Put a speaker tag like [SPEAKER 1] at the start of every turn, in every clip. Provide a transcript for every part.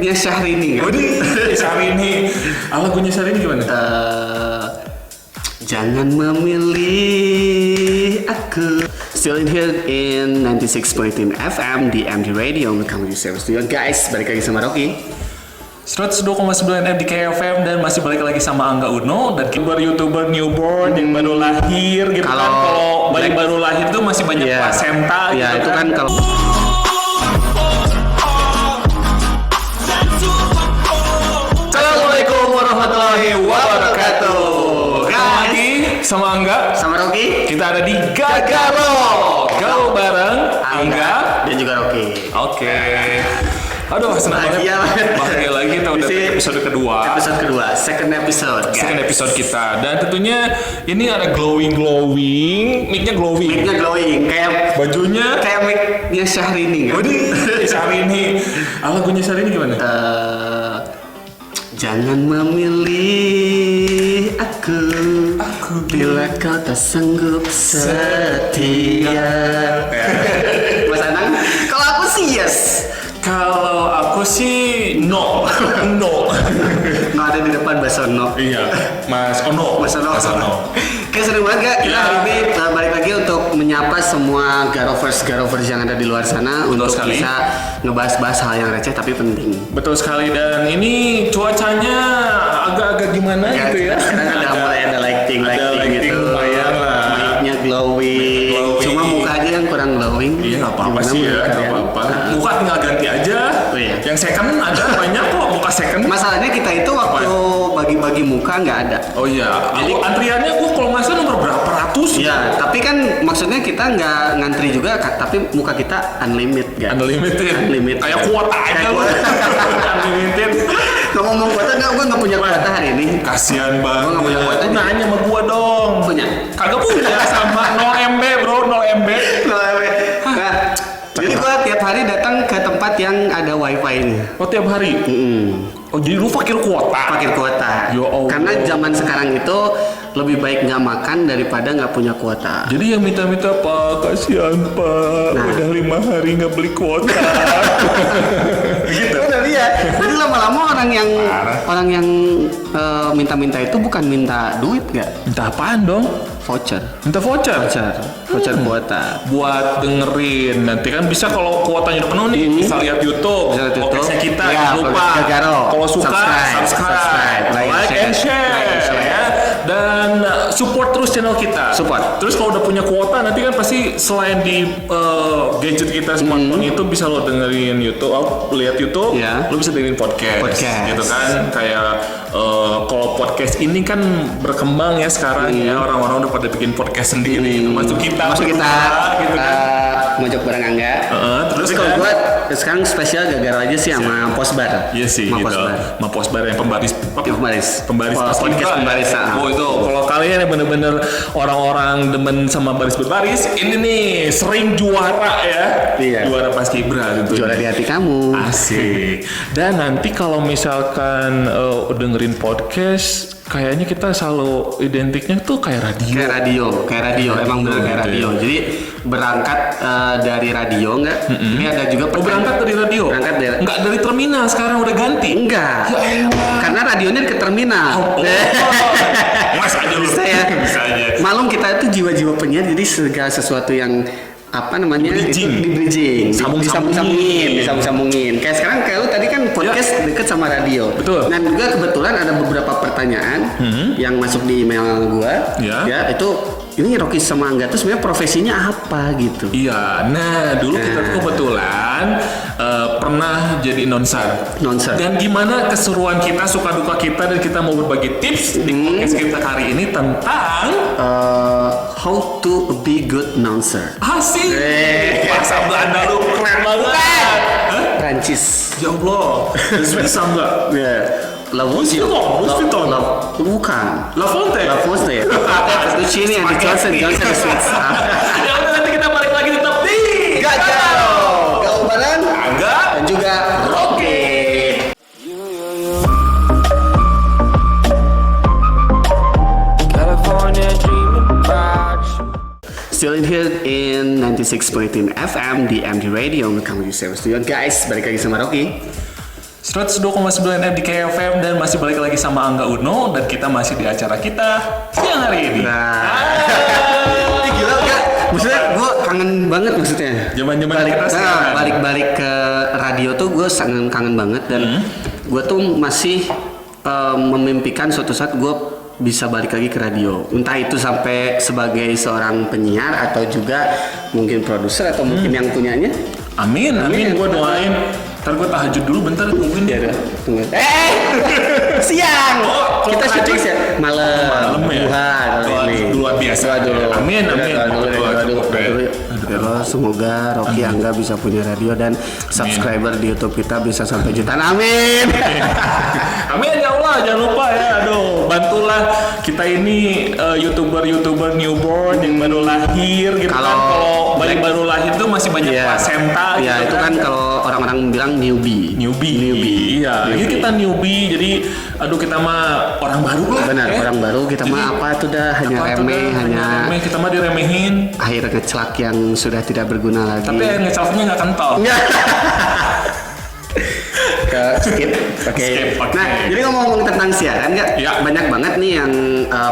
[SPEAKER 1] remake-nya Syahrini kan?
[SPEAKER 2] Syahrini. Lagunya Syahrini gimana?
[SPEAKER 1] Jangan memilih aku. Still in here in 96.10 FM di MD Radio. Welcome to Service Studio guys. Balik lagi sama Rocky
[SPEAKER 2] 102,9 di KFM dan masih balik lagi sama Angga Uno dan YouTuber newborn yang baru lahir gitu. Kalau bayi baru lahir tuh masih banyak placenta
[SPEAKER 1] gitu itu kan kalau Assalamualaikum warahmatullahi wabarakatuh.
[SPEAKER 2] Lagi sama Angga,
[SPEAKER 1] sama Rocky.
[SPEAKER 2] Kita ada di Gagaro. Gaul bareng Angga
[SPEAKER 1] dan juga Rocky.
[SPEAKER 2] Oke. Aduh, senang banget. Bahagia lagi kita udah episode kedua.
[SPEAKER 1] Second episode
[SPEAKER 2] kita. Dan tentunya ini ada glowing. Mic-nya glowing.
[SPEAKER 1] Kayak
[SPEAKER 2] bajunya
[SPEAKER 1] kayak mic-nya Syahrini kan?
[SPEAKER 2] Syahrini. Lagunya Syahrini gimana?
[SPEAKER 1] Jangan memilih aku bila kau tak sanggup setia. Mas Anang, kalau aku sih yes.
[SPEAKER 2] Kalau aku sih no.
[SPEAKER 1] No ada di depan Mas Ono.
[SPEAKER 2] Iya, Mas Ono.
[SPEAKER 1] Kayak seru banget gak? Kita hari ini balik lagi untuk menyapa semua Garovers yang ada di luar sana.
[SPEAKER 2] Betul
[SPEAKER 1] untuk
[SPEAKER 2] sekali.
[SPEAKER 1] Bisa ngebahas hal yang receh tapi penting.
[SPEAKER 2] Betul sekali, dan ini cuacanya agak-agak gimana gitu ya.
[SPEAKER 1] Sekarang ada lighting gitu.
[SPEAKER 2] Lumayan lah.
[SPEAKER 1] Mic-nya glowing. Cuma muka aja yang kurang glowing.
[SPEAKER 2] Iya, nggak apa-apa sih ya, nggak apa-apa. Muka tinggal ganti aja.
[SPEAKER 1] Oh, iya.
[SPEAKER 2] Yang second ada banyak kok muka second.
[SPEAKER 1] Masalahnya kita itu waktu bagi-bagi muka nggak ada.
[SPEAKER 2] Oh iya. Jadi antriannya gua kalau nggak salah nomor berapa ratus?
[SPEAKER 1] Iya. Tapi kan maksudnya kita nggak ngantri juga, tapi muka kita unlimited kan?
[SPEAKER 2] Unlimited. Kayak kuota aja loh. Unlimited.
[SPEAKER 1] Ngomong kuota gue nggak punya kuota hari ini.
[SPEAKER 2] Kasian banget.
[SPEAKER 1] Gue nggak punya kuota.
[SPEAKER 2] Nanya sama gua dong.
[SPEAKER 1] Punya?
[SPEAKER 2] Kagak punya sama 0 MB bro, 0 MB.
[SPEAKER 1] Nah, jadi gue tiap hari datang ke tempat yang ada wifi-nya.
[SPEAKER 2] Oh tiap hari? Oh jadi lu fakir kuota?
[SPEAKER 1] Fakir kuota.
[SPEAKER 2] Yo, Allah.
[SPEAKER 1] Karena zaman sekarang itu lebih baik nggak makan daripada nggak punya kuota.
[SPEAKER 2] Jadi yang minta-minta, Pak, kasihan Pak, udah 5 hari nggak beli kuota.
[SPEAKER 1] Gitu. Udah lihat. Jadi lama-lama orang yang minta-minta itu bukan minta duit nggak?
[SPEAKER 2] Minta apaan dong?
[SPEAKER 1] Voucher.
[SPEAKER 2] Minta voucher
[SPEAKER 1] Kuota.
[SPEAKER 2] Buat dengerin. Nanti kan bisa kalau kuotanya udah penuh nih, bisa lihat YouTube. Podcastnya kita, jangan lupa. Kalau suka, subscribe, like and share. Ya. Dan support terus channel kita. Terus kalau udah punya kuota, nanti kan pasti selain di gadget kita smartphone itu bisa lo dengerin YouTube, lihat YouTube, lo bisa dengerin podcast. Gitu kan. Kayak kalau podcast ini kan berkembang ya sekarang ya, orang-orang udah pada bikin podcast sendiri. Masuk kita gitu kan.
[SPEAKER 1] Mojok bareng Angga.
[SPEAKER 2] Terus
[SPEAKER 1] kalau gue sekarang spesial gara-gara aja sih sama Posbar.
[SPEAKER 2] Iya sih, gitu. Sama Posbar yang pembaris
[SPEAKER 1] podcast pembaris.
[SPEAKER 2] Oh itu kalau kalian yang bener-bener orang-orang demen sama baris berbaris, ini nih sering juara ya.
[SPEAKER 1] Iya.
[SPEAKER 2] Juara Paskibra tentunya.
[SPEAKER 1] Juara di hati kamu.
[SPEAKER 2] Asik. Dan nanti kalau misalkan dengerin podcast, kayaknya kita selalu identiknya tuh kayak radio.
[SPEAKER 1] Kayak radio. Emang bener kayak radio. Jadi berangkat dari radio enggak? Ini ada juga
[SPEAKER 2] berangkat dari radio. Enggak dari terminal, sekarang udah ganti.
[SPEAKER 1] Enggak.
[SPEAKER 2] Ya elah.
[SPEAKER 1] Karena radionya ke terminal.
[SPEAKER 2] Mas aja lu.
[SPEAKER 1] Bisa ya.
[SPEAKER 2] Bisa aja.
[SPEAKER 1] Malum kita itu jiwa-jiwa penyiar, jadi segala sesuatu yang itu di bridging, disambung-sambungin. Kayak sekarang kayak lu tadi kan podcast deket sama radio.
[SPEAKER 2] Betul.
[SPEAKER 1] Dan juga kebetulan ada beberapa pertanyaan yang masuk di email gua. Ya itu ini Rocky sama Angga tuh sebenarnya profesinya apa gitu.
[SPEAKER 2] Iya, nah dulu kita tuh kebetulan pernah jadi announcer. Dan gimana keseruan kita, suka duka kita, dan kita mau berbagi tips di podcast kita hari ini tentang
[SPEAKER 1] how to be good announcer.
[SPEAKER 2] Asik. Bahasa Belanda lu keren banget.
[SPEAKER 1] Prancis.
[SPEAKER 2] Ya Allah. Bisa enggak?
[SPEAKER 1] Ya. Louis Vuitton. Bukan.
[SPEAKER 2] La Fontaine.
[SPEAKER 1] Fettuccine and Johnson Sweets.
[SPEAKER 2] Ya udah, nanti kita balik lagi tetap di
[SPEAKER 1] Gagaro. Gaul bareng
[SPEAKER 2] Angga
[SPEAKER 1] dan juga Rocky. Still in here in 96.10 FM di MD Radio. Welcome to Service Studio guys. Balik lagi sama Rocky
[SPEAKER 2] 102,9 FDK FM dan masih balik lagi sama Angga Uno dan kita masih di acara kita siang hari ini.
[SPEAKER 1] Gila enggak? Maksudnya gue kangen banget maksudnya.
[SPEAKER 2] Zaman-zaman kita sekarang.
[SPEAKER 1] Balik ke radio tuh gue sangat kangen banget dan gue tuh masih memimpikan suatu saat gue bisa balik lagi ke radio. Entah itu sampai sebagai seorang penyiar atau juga mungkin produser atau mungkin yang punyanya.
[SPEAKER 2] Amin. Gue doain. Ntar gue tahajud dulu bentar, tungguin
[SPEAKER 1] ya. Tunggu. Siang. Kita syuting siang. Malam ya.
[SPEAKER 2] Luar biasa. Amin.
[SPEAKER 1] Doa semoga Rocky Angga bisa punya radio dan subscriber di YouTube kita bisa sampai jutaan. Amin.
[SPEAKER 2] Amin ya Allah, jangan lupa ya. Aduh, bantulah kita ini YouTuber newborn yang baru lahir gitu kan. Kalau baru lahir tuh masih banyak placenta gitu.
[SPEAKER 1] Iya, itu kan kalau orang-orang bilang newbie.
[SPEAKER 2] Iya, ini kita newbie. Jadi kita mah orang baru lah.
[SPEAKER 1] Benar, orang baru. Kita mah apa tuh dah hanya remeh.
[SPEAKER 2] Kita mah diremehin.
[SPEAKER 1] Akhir ngecelak yang sudah tidak berguna lagi.
[SPEAKER 2] Tapi air ngecelaknya nggak kental.
[SPEAKER 1] Skip. Oke. Nah, jadi ngomong tentang siaran banyak banget nih yang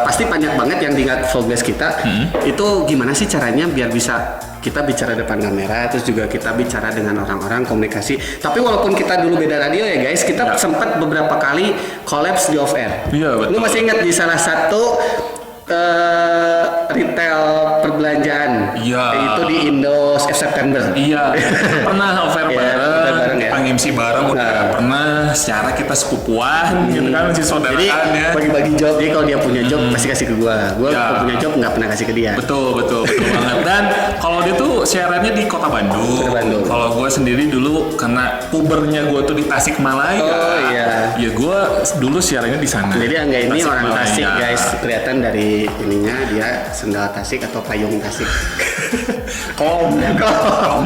[SPEAKER 1] pasti banyak banget yang diingat vloggers kita. Itu gimana sih caranya biar bisa kita bicara depan kamera, terus juga kita bicara dengan orang-orang, komunikasi. Tapi walaupun kita dulu beda radio ya guys, kita sempat beberapa kali collabs di off air.
[SPEAKER 2] Iya, betul.
[SPEAKER 1] Lu masih ingat di salah satu retail perbelanjaan itu di Indo September.
[SPEAKER 2] Iya, pernah offer bareng ya. MC bareng udah pernah. Secara kita sepupuan gitu kan, si saudaraan ya.
[SPEAKER 1] Bagi-bagi job, jadi kalau dia punya job pasti kasih ke gua kalau punya job nggak pernah kasih ke dia.
[SPEAKER 2] Betul banget. Dan kalau dia tuh siarannya di Kota Bandung. Kalau gua sendiri dulu karena pubernya gua tuh di Tasikmalaya. Ya gua dulu siarannya di sana.
[SPEAKER 1] Jadi Angga ini orang Tasik guys, kelihatan dari ininya dia sendal Tasik atau payung Tasik.
[SPEAKER 2] Kom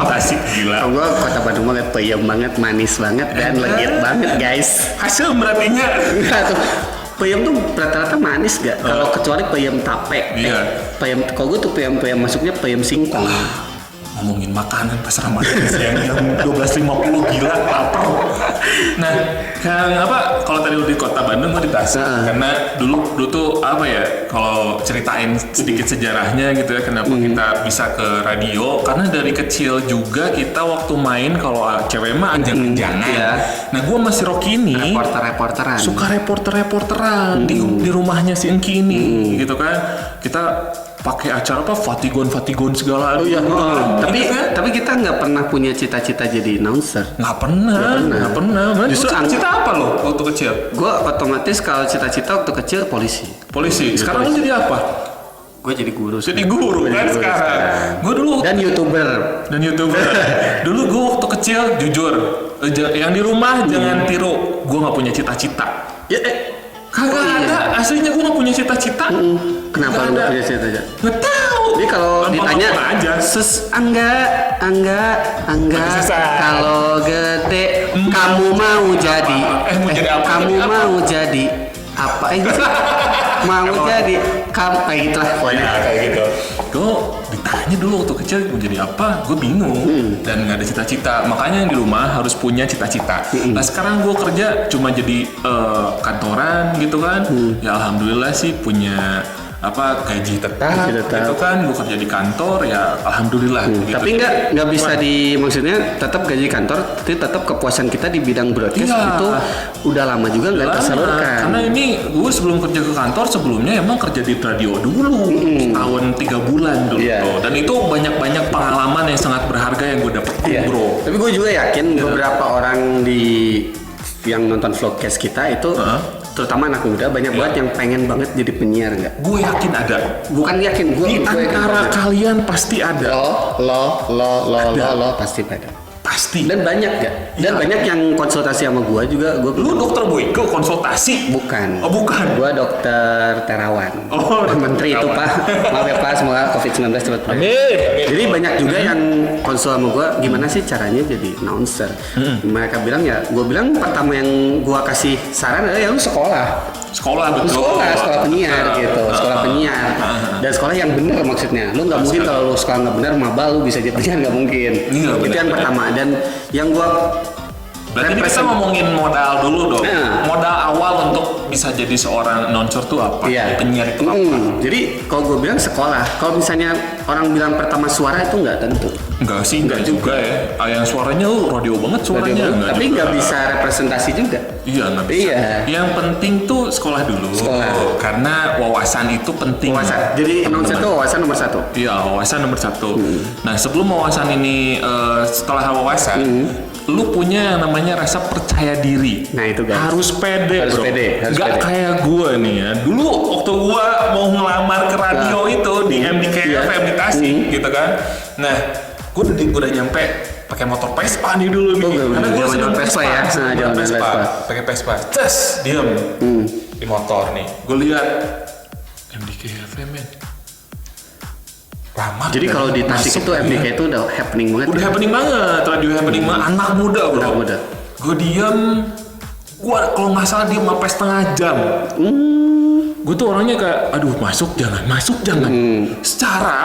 [SPEAKER 2] Tasik gila.
[SPEAKER 1] Gue Kota Bandung banget, peyem banget, manis banget dan legit banget guys.
[SPEAKER 2] Hasil berartinya.
[SPEAKER 1] Enggak tuh. Peyem tuh rata-rata manis gak? Kalau kecuali peyem tape. Peyem kalau gue tuh peyem masuknya peyem singkong.
[SPEAKER 2] Ngomongin makanan pas Ramadan siang jam 12.50 gila lapar. Nah, kalau tadi lu di Kota Bandung gua di Tasik karena dulu tuh kalau ceritain sedikit sejarahnya gitu ya kenapa kita bisa ke radio karena dari kecil juga kita waktu main kalau cewek mah anjang-anjangan. Nah, gua masih Rocky ini
[SPEAKER 1] reporteran.
[SPEAKER 2] Suka reporteran di rumahnya si Engki ini gitu kan. Kita pakai acara Fatigon segala.
[SPEAKER 1] Tapi kita nggak pernah punya cita-cita jadi announcer.
[SPEAKER 2] Nggak pernah.
[SPEAKER 1] Justru
[SPEAKER 2] cita apa lo waktu kecil?
[SPEAKER 1] Gue otomatis kalau cita-cita waktu kecil polisi.
[SPEAKER 2] Sekarang lo jadi apa?
[SPEAKER 1] Gue jadi guru.
[SPEAKER 2] Kan sekarang. Gue dulu
[SPEAKER 1] dan youtuber.
[SPEAKER 2] Dulu gue waktu kecil jujur, yang di rumah jangan tiru. Gue nggak punya cita-cita. Kagak ada, aslinya gue gak punya cita-cita.
[SPEAKER 1] Kenapa lu gak punya cita-cita?
[SPEAKER 2] Gak tahu.
[SPEAKER 1] Jadi kalau ditanya, Angga, kalau gede kamu mau jadi mau jadi apa? Mau jadi kamu kayak gitulah pokoknya.
[SPEAKER 2] Kayak gitu. Gue ditanya dulu waktu kecil mau jadi apa, gue bingung dan nggak ada cita-cita. Makanya yang di rumah harus punya cita-cita. Nah sekarang gue kerja cuma jadi kantoran gitu kan. Ya alhamdulillah sih punya gaji tetap gitu kan. Gue kerja di kantor ya alhamdulillah gitu.
[SPEAKER 1] Tapi nggak bisa maksudnya tetap gaji kantor tapi tetap kepuasan kita di bidang broadcast itu udah lama juga nggak tersalurkan.
[SPEAKER 2] Karena ini gue sebelum kerja ke kantor sebelumnya emang kerja di radio dulu tahun 3 bulan dulu dan itu banyak pengalaman yang sangat berharga yang gue dapetin bro.
[SPEAKER 1] Tapi gue juga yakin beberapa orang yang nonton vlogcast kita itu terutama anak muda banyak banget yang pengen banget jadi penyiar nggak?
[SPEAKER 2] Gue yakin ada.
[SPEAKER 1] Bukan yakin, gue
[SPEAKER 2] di antara kalian pasti ada.
[SPEAKER 1] Lo pasti ada.
[SPEAKER 2] Pasti.
[SPEAKER 1] Dan banyak gak? Dan banyak yang konsultasi sama gue juga.
[SPEAKER 2] Lu dokter Boyko konsultasi?
[SPEAKER 1] Bukan.
[SPEAKER 2] Oh bukan.
[SPEAKER 1] Gue dokter Terawan.
[SPEAKER 2] Oh
[SPEAKER 1] Menteri itu Pak. Maaf ya Pak, semoga COVID-19 cepat berakhir.
[SPEAKER 2] Amin.
[SPEAKER 1] Jadi banyak juga yang konsul sama gue. Gimana sih caranya jadi announcer? Mereka bilang gue bilang pertama yang gue kasih saran adalah ya lu sekolah penyiar gitu, sekolah penyiar dan sekolah yang benar maksudnya. Lu nggak mungkin kalau lu sekolah nggak benar mabal lu bisa jadi penyiar, nggak mungkin. Itu yang pertama. Dan yang gua
[SPEAKER 2] Berarti ini kita ngomongin modal dulu dong. Modal awal untuk bisa jadi seorang announcer tuh apa? Penyiar itu apa?
[SPEAKER 1] Jadi kalau gue bilang sekolah. Kalau misalnya orang bilang pertama suara itu nggak tentu.
[SPEAKER 2] Enggak sih, enggak juga ya. Yang suaranya radio banget suaranya.
[SPEAKER 1] Tapi nggak bisa representasi juga.
[SPEAKER 2] Iya, nggak bisa. Iya. Yang penting tuh sekolah dulu. Karena wawasan itu penting.
[SPEAKER 1] Wawasan. Jadi announcer itu wawasan nomor 1.
[SPEAKER 2] Iya, wawasan nomor 1. Nah, sebelum wawasan ini, setelah wawasan, lu punya yang namanya rasa percaya diri.
[SPEAKER 1] Nah itu guys.
[SPEAKER 2] Harus pede,
[SPEAKER 1] harus
[SPEAKER 2] bro.
[SPEAKER 1] Pede.
[SPEAKER 2] Gak kayak gue nih ya. Dulu waktu gue mau ngelamar ke radio itu di MDKFM di Tasik gitu kan. Nah, gue udah nyampe pakai motor Vespa nih dulu nih.
[SPEAKER 1] Karena gue senang Vespa ya.
[SPEAKER 2] Senang Vespa. Pakai Vespa. Tes, diam di motor nih. Gue lihat MDKFM men. Lama.
[SPEAKER 1] Jadi kalau di Tasik itu MDK itu udah happening banget.
[SPEAKER 2] Udah happening banget, radio happening banget. Anak muda bro.
[SPEAKER 1] Anak muda.
[SPEAKER 2] Gue diam. Gue kalau nggak salah diam sampai setengah jam. Gue tuh orangnya kayak, aduh masuk jangan. Secara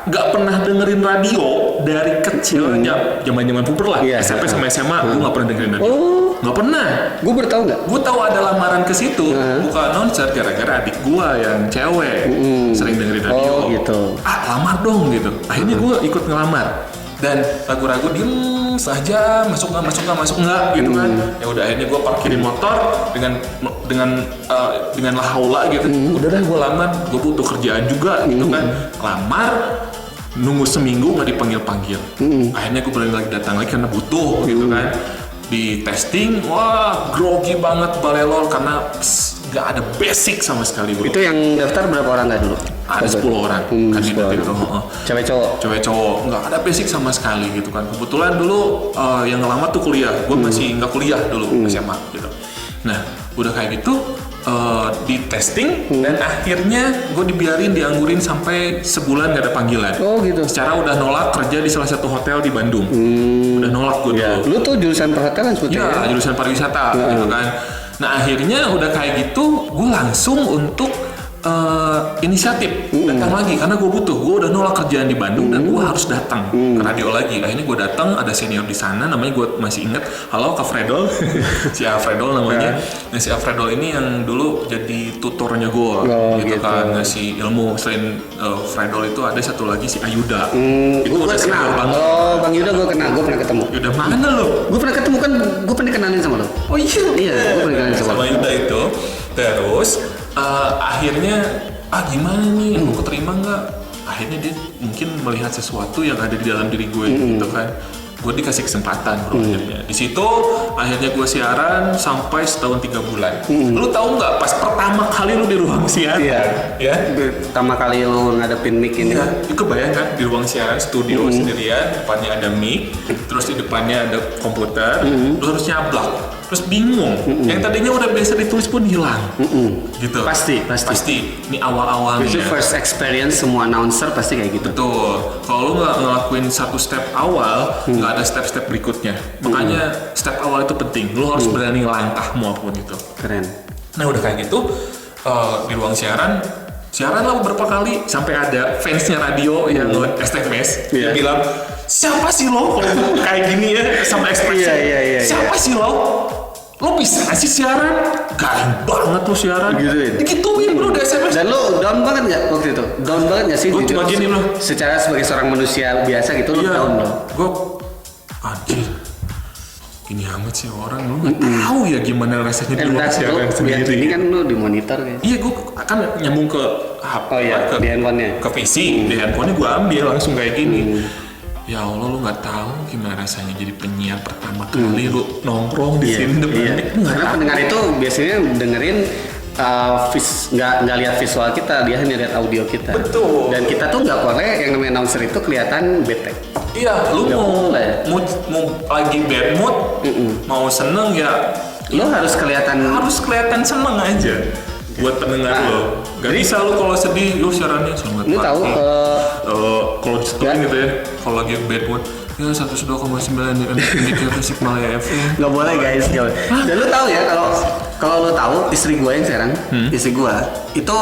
[SPEAKER 2] nggak pernah dengerin radio dari kecil, zaman puber lah, SMP sama SMA, gue nggak pernah dengerin radio. Nggak pernah.
[SPEAKER 1] Gue baru tahu nggak?
[SPEAKER 2] Gue tahu ada lamaran ke situ, bukan announcer gara-gara adik gue yang cewek sering dengerin radio.
[SPEAKER 1] Oh gitu.
[SPEAKER 2] Lamar dong gitu. Akhirnya gue ikut ngelamar dan ragu-ragu diem saja masuk nggak gitu kan. Ya udah akhirnya gue parkirin motor dengan la haula gitu. Udah dah gue lamar, gue butuh kerjaan juga gitu kan. Lamar nunggu seminggu nggak dipanggil. Akhirnya gue balik lagi datang lagi karena butuh gitu kan. Di testing, wah grogi banget balelol karena nggak ada basic sama sekali bro.
[SPEAKER 1] Itu yang daftar berapa orang nggak dulu?
[SPEAKER 2] Ada 10 orang kandidat itu.
[SPEAKER 1] Cewek cowok
[SPEAKER 2] nggak ada basic sama sekali gitu kan. Kebetulan dulu yang ngelamar tuh kuliah, gue masih nggak kuliah dulu SMA gitu. Nah udah kayak gitu di testing dan akhirnya gue dianggurin sampai sebulan gak ada panggilan.
[SPEAKER 1] Oh gitu.
[SPEAKER 2] Secara udah nolak kerja di salah satu hotel di Bandung. Udah nolak gue dulu.
[SPEAKER 1] Lu tuh jurusan perhotelan sebetulnya?
[SPEAKER 2] Iya, jurusan pariwisata gitu kan. Nah akhirnya udah kayak gitu, gue langsung untuk inisiatif datang lagi karena gue udah nolak kerjaan di Bandung dan gue harus datang ke radio lagi. Akhirnya gue datang, ada senior di sana namanya gue masih inget, halo Kak Fredol. Si Fredol namanya. Nah si Fredol ini yang dulu jadi tutornya gue gitu kan, ngasih ilmu. Selain Fredol itu ada satu lagi si Ayuda. Itu
[SPEAKER 1] gue kenal banget. Oh Bang Yuda gue kenal, gue pernah ketemu.
[SPEAKER 2] Yuda mana lo?
[SPEAKER 1] Gue pernah ketemu kan, gue pernah kenalin sama lo.
[SPEAKER 2] Oh iya
[SPEAKER 1] gue pernah kenalin sama
[SPEAKER 2] Yuda itu. Terus akhirnya gimana nih, mau keterima nggak? Akhirnya dia mungkin melihat sesuatu yang ada di dalam diri gue gitu kan. Gue dikasih kesempatan bro akhirnya. Di situ akhirnya gue siaran sampai setahun 3 bulan. Lu tahu nggak pas pertama kali lu di ruang siaran? Ya.
[SPEAKER 1] Pertama kali lu ngadepin mic ini.
[SPEAKER 2] Itu kebayang di ruang siaran studio sendirian, depannya ada mic, terus di depannya ada komputer, terus harus nyablak. Terus bingung, yang tadinya udah biasa ditulis pun hilang, gitu.
[SPEAKER 1] Pasti.
[SPEAKER 2] Ini awal-awalnya.
[SPEAKER 1] Itu first experience semua announcer pasti kayak gitu.
[SPEAKER 2] Betul. Kalau lu nggak ngelakuin satu step awal, nggak ada step-step berikutnya. Makanya step awal itu penting. Lu harus berani langkah maupun itu.
[SPEAKER 1] Keren.
[SPEAKER 2] Nah udah kayak gitu di ruang siaran lah beberapa kali sampai ada fansnya radio yang SMS dia bilang, siapa sih lo kalau kayak gini ya sama ekspresi? Siapa sih lo? Lo bisa ngasih siaran? Garing banget lo siaran. Digituin bro di SMS.
[SPEAKER 1] Dan lo down banget nggak waktu itu? Down banget nggak sih?
[SPEAKER 2] Gue cuma gini loh.
[SPEAKER 1] Secara sebagai seorang manusia biasa gitu lo down lo.
[SPEAKER 2] Gue anjir. Gini amat sih orang, lu nggak tahu ya gimana rasanya di ruang siaran sendiri.
[SPEAKER 1] Ini kan lu di monitor kan?
[SPEAKER 2] Iya, gue akan nyambung ke HP,
[SPEAKER 1] di handphonenya.
[SPEAKER 2] Ke PC, di handphonenya gue ambil langsung kayak gini. Ya Allah, lu nggak tahu gimana rasanya jadi penyiar pertama kali lu nongkrong di sini depan.
[SPEAKER 1] Karena pendengar itu biasanya dengerin nggak lihat visual kita, dia hanya lihat audio kita.
[SPEAKER 2] Betul.
[SPEAKER 1] Dan kita tuh nggak boleh yang namanya announcer itu kelihatan bete.
[SPEAKER 2] Iya, lu mau lagi bad mood, mau seneng ya,
[SPEAKER 1] lu harus kelihatan
[SPEAKER 2] seneng aja buat pendengar lo. Gak bisa lu kalau sedih, lu siarannya selamat pagi.
[SPEAKER 1] Lu tahu
[SPEAKER 2] kalau disetelin gitu ya, kalau lagi bad mood. Ya 102,9 di Tasikmalaya FM.
[SPEAKER 1] Nggak boleh guys, nggak boleh. Dan lu tahu ya kalau lu tahu istri gue yang sekarang, istri gue itu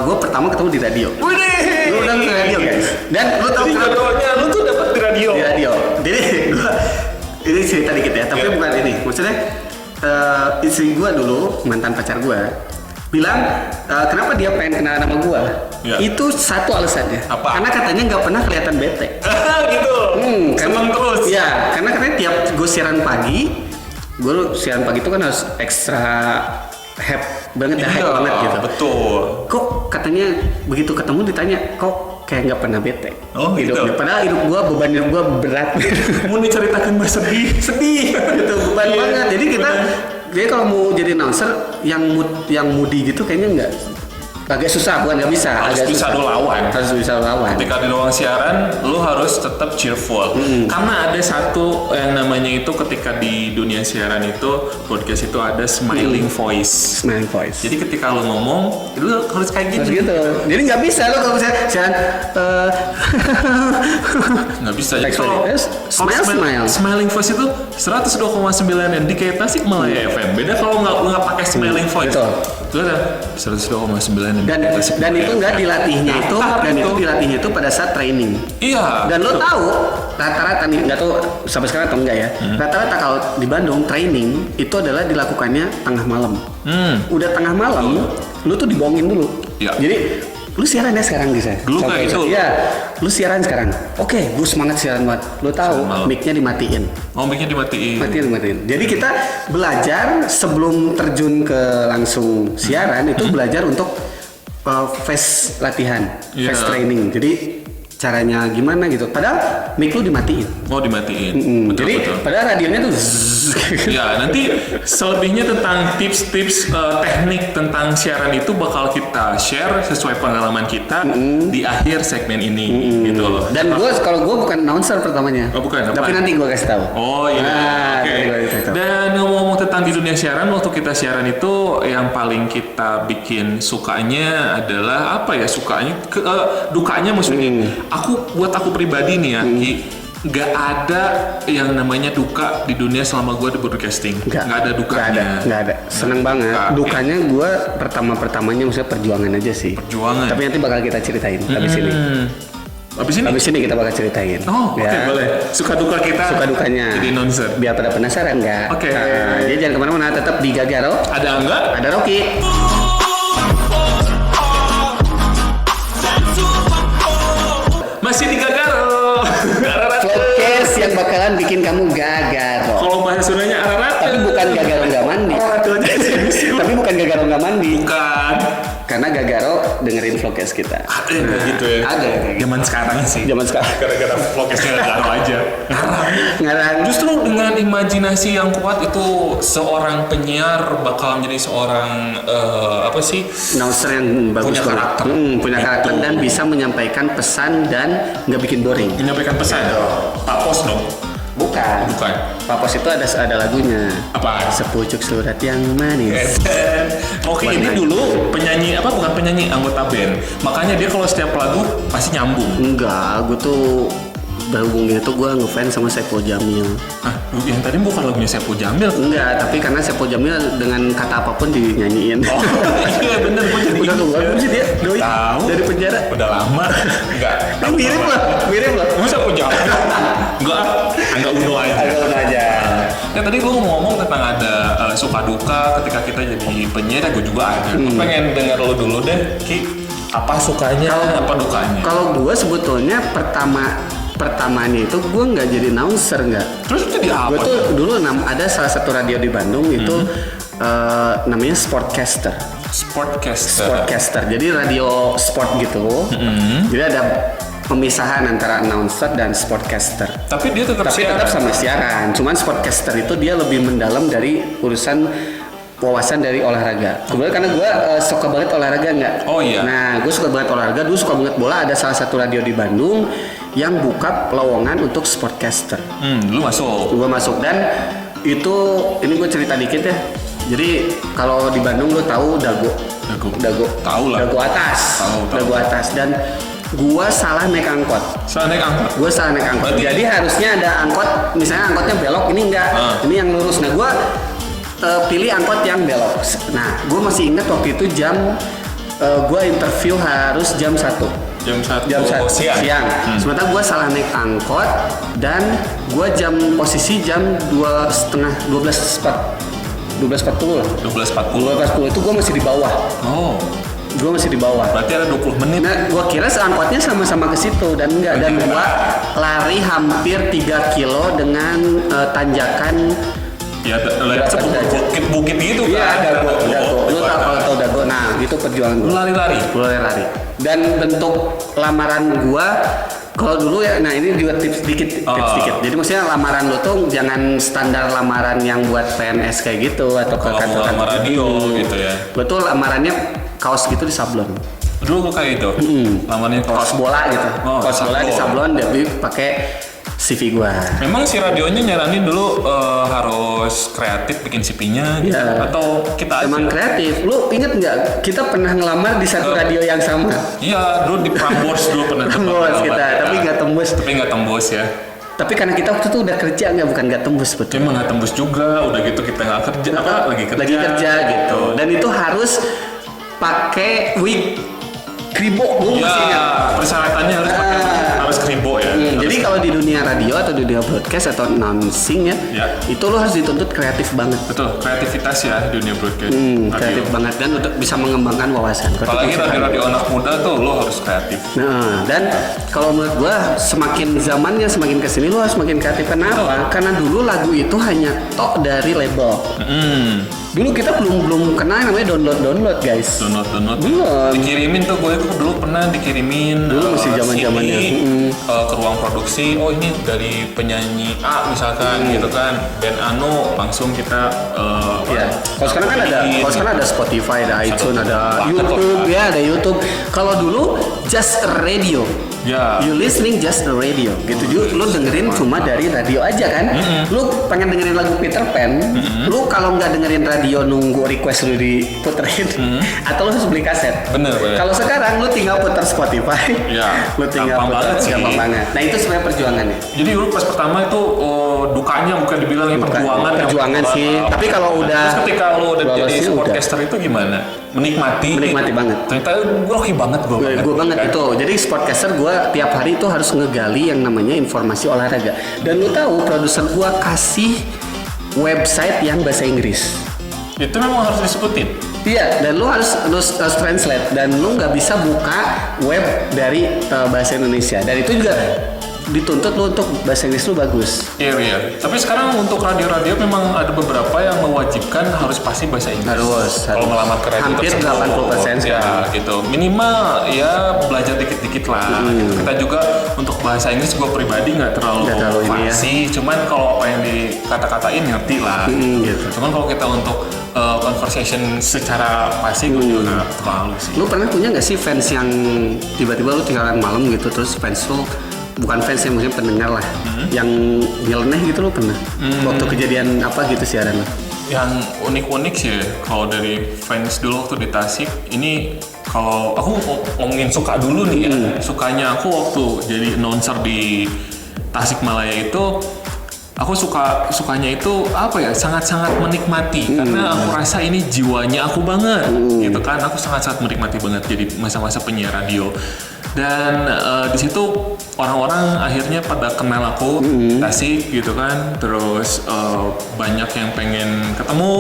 [SPEAKER 1] gue pertama ketemu di radio. Lu udah ke radio guys. Dan lu tahu
[SPEAKER 2] kenapa? Lu tuh dapat di radio.
[SPEAKER 1] Di radio. Jadi Ini cerita dikit ya, tapi bukan ini. Maksudnya istri gue dulu, mantan pacar gue, bilang kenapa dia pengen kenal nama gue. Itu satu alasannya.
[SPEAKER 2] Apa?
[SPEAKER 1] Karena katanya nggak pernah kelihatan bete.
[SPEAKER 2] Gitu. Seneng terus.
[SPEAKER 1] Ya, karena katanya tiap gue siaran pagi itu kan harus ekstra hype banget gitu.
[SPEAKER 2] Betul.
[SPEAKER 1] Kok katanya begitu ketemu ditanya, kok kayak nggak pernah bete.
[SPEAKER 2] Gitu.
[SPEAKER 1] Padahal beban hidup gue berat.
[SPEAKER 2] Mau diceritakan mah sedih
[SPEAKER 1] gitu, beban banget. Jadi kalau mau jadi announcer yang moody gitu kayaknya agak susah, bukan nggak bisa.
[SPEAKER 2] Harus bisa lawan. Ketika di ruang siaran, lu harus tetap cheerful. Karena ada satu yang namanya itu ketika di dunia siaran itu, podcast itu ada smiling voice.
[SPEAKER 1] Smiling voice.
[SPEAKER 2] Jadi ketika lu ngomong, lu harus kayak gini.
[SPEAKER 1] Harus gitu. Jadi nggak bisa lo kalau misalnya siaran
[SPEAKER 2] nggak bisa. Jadi kalau
[SPEAKER 1] smile.
[SPEAKER 2] Smiling voice itu 102,9 yang di Tasikmalaya FM. Beda kalau nggak pakai smiling voice.
[SPEAKER 1] Betul.
[SPEAKER 2] Itu ada 102,9
[SPEAKER 1] dan itu nggak dilatihnya itu pada saat training.
[SPEAKER 2] Iya.
[SPEAKER 1] Dan lo tahu rata-rata nih, nggak tahu sampai sekarang atau enggak ya, rata-rata kalau di Bandung training itu adalah dilakukannya tengah malam. Udah tengah malam, lu tuh dibohongin dulu.
[SPEAKER 2] Ya.
[SPEAKER 1] Jadi lu siaran ya sekarang bisa.
[SPEAKER 2] Dulu kayak itu.
[SPEAKER 1] Iya, lu siaran sekarang. Oke, gue semangat siaran banget. Lu tahu mic-nya dimatiin.
[SPEAKER 2] Oh, mic-nya dimatiin.
[SPEAKER 1] Matiin. Jadi kita belajar sebelum terjun ke langsung siaran itu belajar untuk face latihan, face training. Jadi caranya gimana gitu. Padahal mic lu dimatiin.
[SPEAKER 2] Oh, dimatiin.
[SPEAKER 1] Jadi padahal radionya tuh
[SPEAKER 2] ya, nanti selebihnya tentang tips-tips teknik tentang siaran itu bakal kita share sesuai pengalaman kita di akhir segmen ini gitu loh.
[SPEAKER 1] Dan kalau gue bukan announcer pertamanya.
[SPEAKER 2] Oh, bukan.
[SPEAKER 1] Tapi nanti gue kasih tahu.
[SPEAKER 2] Oh iya. Oke. Dan ngomong-ngomong tentang di dunia siaran, waktu kita siaran itu yang paling kita bikin sukanya adalah apa ya? Dukanya maksudnya. Buat aku pribadi nih ya, nggak ada yang namanya duka di dunia selama gue di broadcasting. Nggak ada dukanya.
[SPEAKER 1] Nggak ada. Seneng banget. Dukanya gue pertamanya maksudnya perjuangan aja sih.
[SPEAKER 2] Perjuangan.
[SPEAKER 1] Tapi nanti bakal kita ceritain Abis ini kita bakal ceritain.
[SPEAKER 2] Oh, oke, boleh. Suka dukanya. Jadi announcer.
[SPEAKER 1] Biar pada penasaran nggak?
[SPEAKER 2] Oke.
[SPEAKER 1] Nah, jadi jangan kemana-mana, tetap di Gagaro.
[SPEAKER 2] Ada Angga,
[SPEAKER 1] ada Rocky.
[SPEAKER 2] Masih di Gagaro.
[SPEAKER 1] Podcast yang bakalan bikin kamu Gagaro.
[SPEAKER 2] Kalau bahasa Sundanya Ararat.
[SPEAKER 1] Tapi bukan Gagaro nggak mandi. Tapi bukan Gagaro nggak mandi.
[SPEAKER 2] Bukan.
[SPEAKER 1] Karena Gagaro dengerin vlogcast kita.
[SPEAKER 2] Ada gitu ya.
[SPEAKER 1] Ada.
[SPEAKER 2] Zaman sekarang sih. Gara-gara vlogcastnya Gagaro aja. Ngarang. Justru dengan imajinasi yang kuat itu seorang penyiar bakal menjadi seorang
[SPEAKER 1] announcer yang bagus,
[SPEAKER 2] punya karakter.
[SPEAKER 1] Punya karakter dan bisa menyampaikan pesan dan nggak bikin boring.
[SPEAKER 2] Menyampaikan pesan. Pak Pos dong.
[SPEAKER 1] Bukan. Pak Pos itu ada lagunya.
[SPEAKER 2] Apa?
[SPEAKER 1] Sepucuk surat yang manis.
[SPEAKER 2] Oke, ini dulu penyanyi bukan penyanyi, anggota band. Makanya dia kalau setiap lagu pasti nyambung.
[SPEAKER 1] Enggak, gue tuh berhubung gitu gue ngefans sama Saipul Jamil.
[SPEAKER 2] Yang tadi bukan lagunya Saipul Jamil?
[SPEAKER 1] Enggak, tapi karena Saipul Jamil dengan kata apapun dinyanyiin.
[SPEAKER 2] Oh iya bener, gue jadi
[SPEAKER 1] udah tua belum sih dia? Doi dari penjara.
[SPEAKER 2] Udah lama. Enggak.
[SPEAKER 1] Mirip lah.
[SPEAKER 2] Masa Saipul Jamil? Enggak, Angga Uno aja. Ya tadi gue ngomong tentang ada suka duka ketika kita jadi penyiar, gue juga ada. Gue pengen denger lo dulu deh, Ki. Apa sukanya, apa dukanya?
[SPEAKER 1] Kalau gue sebetulnya pertamanya itu gue nggak jadi announcer nggak.
[SPEAKER 2] Terus jadi apa?
[SPEAKER 1] Gue tuh dulu ada salah satu radio di Bandung itu namanya Sportcaster. Jadi radio sport gitu. Jadi ada pemisahan antara announcer dan sportcaster.
[SPEAKER 2] Tapi dia tetap
[SPEAKER 1] sama siaran. Cuman sportcaster itu dia lebih mendalam dari urusan wawasan dari olahraga. Kemudian karena gue suka banget olahraga nggak?
[SPEAKER 2] Oh iya.
[SPEAKER 1] Nah, gue suka banget olahraga. Dulu suka banget bola. Ada salah satu radio di Bandung yang buka lowongan untuk sportcaster.
[SPEAKER 2] Lu masuk?
[SPEAKER 1] Gue masuk dan itu ini gue cerita dikit ya. Jadi kalau di Bandung lu tahu Dago.
[SPEAKER 2] Tahu lah.
[SPEAKER 1] Dago atas.
[SPEAKER 2] Tahu.
[SPEAKER 1] Dago atas dan gua salah naik angkot. Gua salah naik angkot. Berarti... Jadi harusnya ada angkot, misalnya angkotnya belok, ini enggak. Ini yang lurus. Nah, gua pilih angkot yang belok. Nah, gua masih ingat waktu itu jam gua interview harus jam 1.
[SPEAKER 2] Jam 1
[SPEAKER 1] siang. Sementara gue salah naik angkot dan gue posisi jam 12.40 lah. 12.40 itu gue masih di bawah.
[SPEAKER 2] Oh.
[SPEAKER 1] Gue masih di bawah.
[SPEAKER 2] Berarti ada 20 menit.
[SPEAKER 1] Nah, gue kira seangkotnya sama-sama ke situ dan enggak. Dan gue lari hampir 3 kilo dengan tanjakan.
[SPEAKER 2] Ya, bukit gitu kan.
[SPEAKER 1] Iya, dago. Lu tau dago. Nah, itu perjuangan gue.
[SPEAKER 2] Lari-lari.
[SPEAKER 1] Dan bentuk lamaran gue, kalau dulu ya, nah ini juga tips dikit. Jadi maksudnya lamaran lo tuh jangan standar lamaran yang buat PNS kayak gitu atau ke kantor-kantor
[SPEAKER 2] radio gitu ya.
[SPEAKER 1] Gue tuh lamarannya kaos gitu di sablon.
[SPEAKER 2] Dulu gue kayak itu. Lamarannya
[SPEAKER 1] kaos bola gitu. Kaos bola di sablon tapi pakai CV gua.
[SPEAKER 2] Memang si radionya nyaranin dulu harus kreatif bikin CV-nya gitu. Atau kita
[SPEAKER 1] emang kreatif. Lu inget nggak kita pernah ngelamar di satu radio yang sama?
[SPEAKER 2] Iya, dulu di Prambors dulu pernah.
[SPEAKER 1] Prambors kita, tapi nggak tembus.
[SPEAKER 2] Ya.
[SPEAKER 1] Tapi karena kita waktu itu udah kerja bukan nggak tembus betul.
[SPEAKER 2] Emang nggak tembus juga, udah gitu kita nggak kerja lagi kerja
[SPEAKER 1] gitu. Dan itu harus pakai wig kribo dulu
[SPEAKER 2] ya, persyaratannya harus kribo ya.
[SPEAKER 1] Jadi kalau di dunia radio atau di dunia broadcast atau announcing itu lo harus dituntut kreatif banget.
[SPEAKER 2] Betul, kreativitas ya di dunia broadcast.
[SPEAKER 1] Kreatif banget dan untuk bisa mengembangkan wawasan.
[SPEAKER 2] Apalagi radio anak muda tuh lo harus kreatif.
[SPEAKER 1] Nah, dan kalau menurut gua semakin zamannya semakin kesini lo harus semakin kreatif. Kenapa? Karena dulu lagu itu hanya tok dari label. Dulu kita belum kenal namanya download guys.
[SPEAKER 2] Download.
[SPEAKER 1] Belum.
[SPEAKER 2] Dikirimin tuh gue dulu pernah dikirimin.
[SPEAKER 1] Dulu masih zaman-zamannya.
[SPEAKER 2] Ke ruang produksi. Oh ini dari penyanyi A misalkan gitu kan. Band Anu langsung kita.
[SPEAKER 1] Kalau sekarang kan ada Spotify, ada iTunes, ada YouTube ada YouTube. Kalau dulu just a radio. You listening just the radio gitu. Lu dengerin cuma dari radio aja kan. Lu pengen dengerin lagu Peter Pan, lu kalau nggak dengerin radio nunggu request lu diputerin atau lu harus beli kaset.
[SPEAKER 2] Bener.
[SPEAKER 1] Kalau sekarang lu tinggal putar Spotify, lu tinggal gampang banget. Nah itu sebenarnya perjuangannya.
[SPEAKER 2] Jadi dulu pas pertama itu dukanya bukan dibilang
[SPEAKER 1] perjuangan sih. Tapi kalau udah
[SPEAKER 2] terus ketika lu udah jadi sportcaster itu gimana? Menikmati banget. Ternyata gue hoki banget
[SPEAKER 1] gue banget itu. Jadi sportcaster gue tiap hari itu harus ngegali yang namanya informasi olahraga. Dan lu tahu produser gue kasih website yang bahasa Inggris.
[SPEAKER 2] Itu memang harus disebutin.
[SPEAKER 1] Iya, dan lu harus translate dan lu nggak bisa buka web dari bahasa Indonesia. Dan itu juga dituntut lu untuk bahasa Inggris lu bagus.
[SPEAKER 2] Iya. Tapi sekarang untuk radio-radio memang ada beberapa yang mewajibkan harus pasti bahasa Inggris.
[SPEAKER 1] Harus.
[SPEAKER 2] Kalau melamar ke radio
[SPEAKER 1] hampir 80% sekarang.
[SPEAKER 2] Ya, gitu. Minimal ya belajar dikit-dikit lah. Kita juga untuk bahasa Inggris gue pribadi nggak terlalu fasih. Cuman kalau apa yang dikata-katain ngerti lah. Gitu. Cuman kalau kita untuk conversation secara fasih gue juga nggak terlalu sih.
[SPEAKER 1] Lu pernah punya nggak sih fans yang tiba-tiba lu tinggalan malam gitu terus fans lu bukan fans ya, maksudnya pendengar lah yang nyeleneh gitu lo pernah? Waktu kejadian apa gitu siaran lo?
[SPEAKER 2] Yang unik-unik sih kalau dari fans dulu waktu di Tasik ini, kalau aku ngomongin suka dulu nih ya, sukanya aku waktu jadi announcer di Tasikmalaya itu aku sukanya itu apa ya, sangat-sangat menikmati karena aku rasa ini jiwanya aku banget gitu kan. Aku sangat-sangat menikmati banget jadi masa-masa penyiar radio. Dan di situ orang-orang akhirnya pada kenal aku Tasik gitu kan. Terus banyak yang pengen ketemu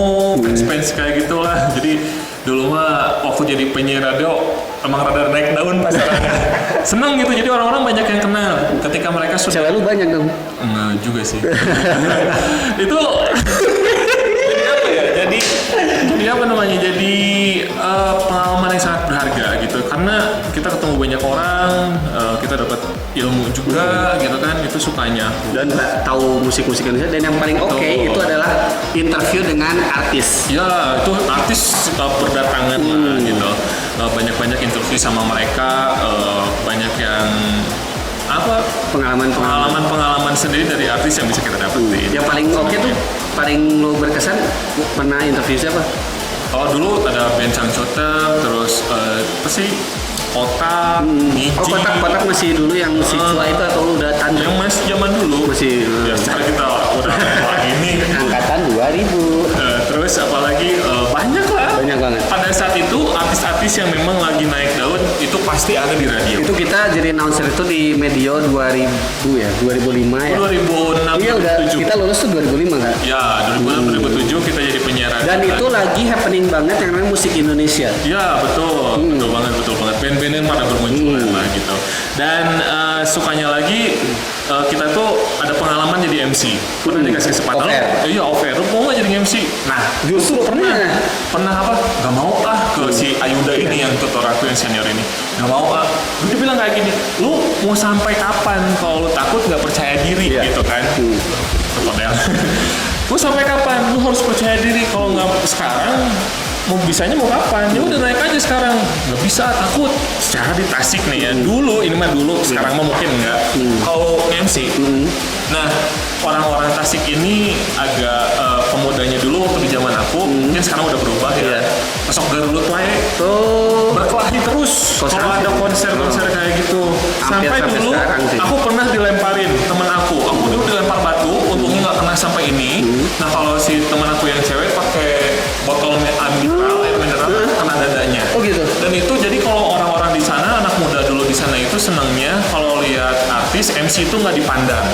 [SPEAKER 2] fans kayak gitulah. Jadi dulu mah waktu jadi penyiar radio emang rada naik daun pasarannya. Seneng gitu, jadi orang-orang banyak yang kenal ketika mereka sudah.
[SPEAKER 1] Cewek lu banyak dong?
[SPEAKER 2] Enggak juga sih. Itu jadi apa namanya, jadi pengalaman yang sangat berharga gitu, karena kita ketemu banyak orang, kita dapat ilmu juga gitu kan. Itu sukanya aku.
[SPEAKER 1] Dan tahu musik-musik Indonesia. Dan yang paling oke itu adalah interview dengan artis.
[SPEAKER 2] Ya, itu artis berdatangan lah gitu. Banyak-banyak interview sama mereka, banyak yang pengalaman sendiri dari artis yang bisa kita dapetin.
[SPEAKER 1] Yang paling oke tuh, paling lo berkesan pernah interview siapa?
[SPEAKER 2] Oh dulu ada Ben Changchota, terus apa sih, Kotak, Niji.
[SPEAKER 1] Oh Kotak masih dulu yang si Chua itu atau udah tanda?
[SPEAKER 2] Yang masih zaman dulu.
[SPEAKER 1] Masih.
[SPEAKER 2] Ya sekarang kita udah ini.
[SPEAKER 1] Angkatan 2000.
[SPEAKER 2] Terus apalagi banyak lah.
[SPEAKER 1] Banyak banget.
[SPEAKER 2] Pada saat itu artis artis-artis yang memang lagi naik daun itu pasti ada di radio.
[SPEAKER 1] Itu kita jadi announcer itu di Medio 2000 ya, 2005 ya.
[SPEAKER 2] 2006.
[SPEAKER 1] Iya udah 2007. Kita lulus tuh 2005 kan?
[SPEAKER 2] Ya, 2006 2007 kita jadi penyiar.
[SPEAKER 1] Dan itu lagi happening banget yang namanya musik Indonesia.
[SPEAKER 2] Ya betul, betul banget. Band-band yang pada bermunculan lah gitu. Dan sukanya lagi kita tuh ada pengalaman jadi MC. Pernah dikasih kesempatan? Iya, off-air. Lu mau nggak jadi MC? Nah,
[SPEAKER 1] justru
[SPEAKER 2] pernah apa? Gak mau ke si Ayuda ini yang tutor aku yang senior ini. Gak mau Dia bilang kayak gini, lu mau sampai kapan kalau lu takut nggak percaya diri gitu kan? Lu sampai kapan? Lu harus percaya diri. Kalau nggak sekarang, mau kapan? Ya udah naik aja sekarang. Nggak bisa, takut. Secara di Tasik nih ya. Dulu, ini mah dulu. Sekarang mah mungkin nggak. Kalau MC, nah orang-orang Tasik ini agak pemudanya dulu waktu di zaman aku. Mungkin sekarang udah berubah ya. Masuk Garut wae. Berkelahi terus. Kalau ada konser-konser kayak gitu. Sampai dulu, aku pernah dilemparin temen aku. Aku dulu dilempar batu. Untungnya nggak kena sampai ini. Nah kalau si temen aku yang cewek pakai botol air mineral kena dadanya.
[SPEAKER 1] Oh gitu.
[SPEAKER 2] Dan itu jadi kalau orang-orang di sana, anak muda dulu di sana itu senangnya kalau lihat artis MC itu nggak dipandang.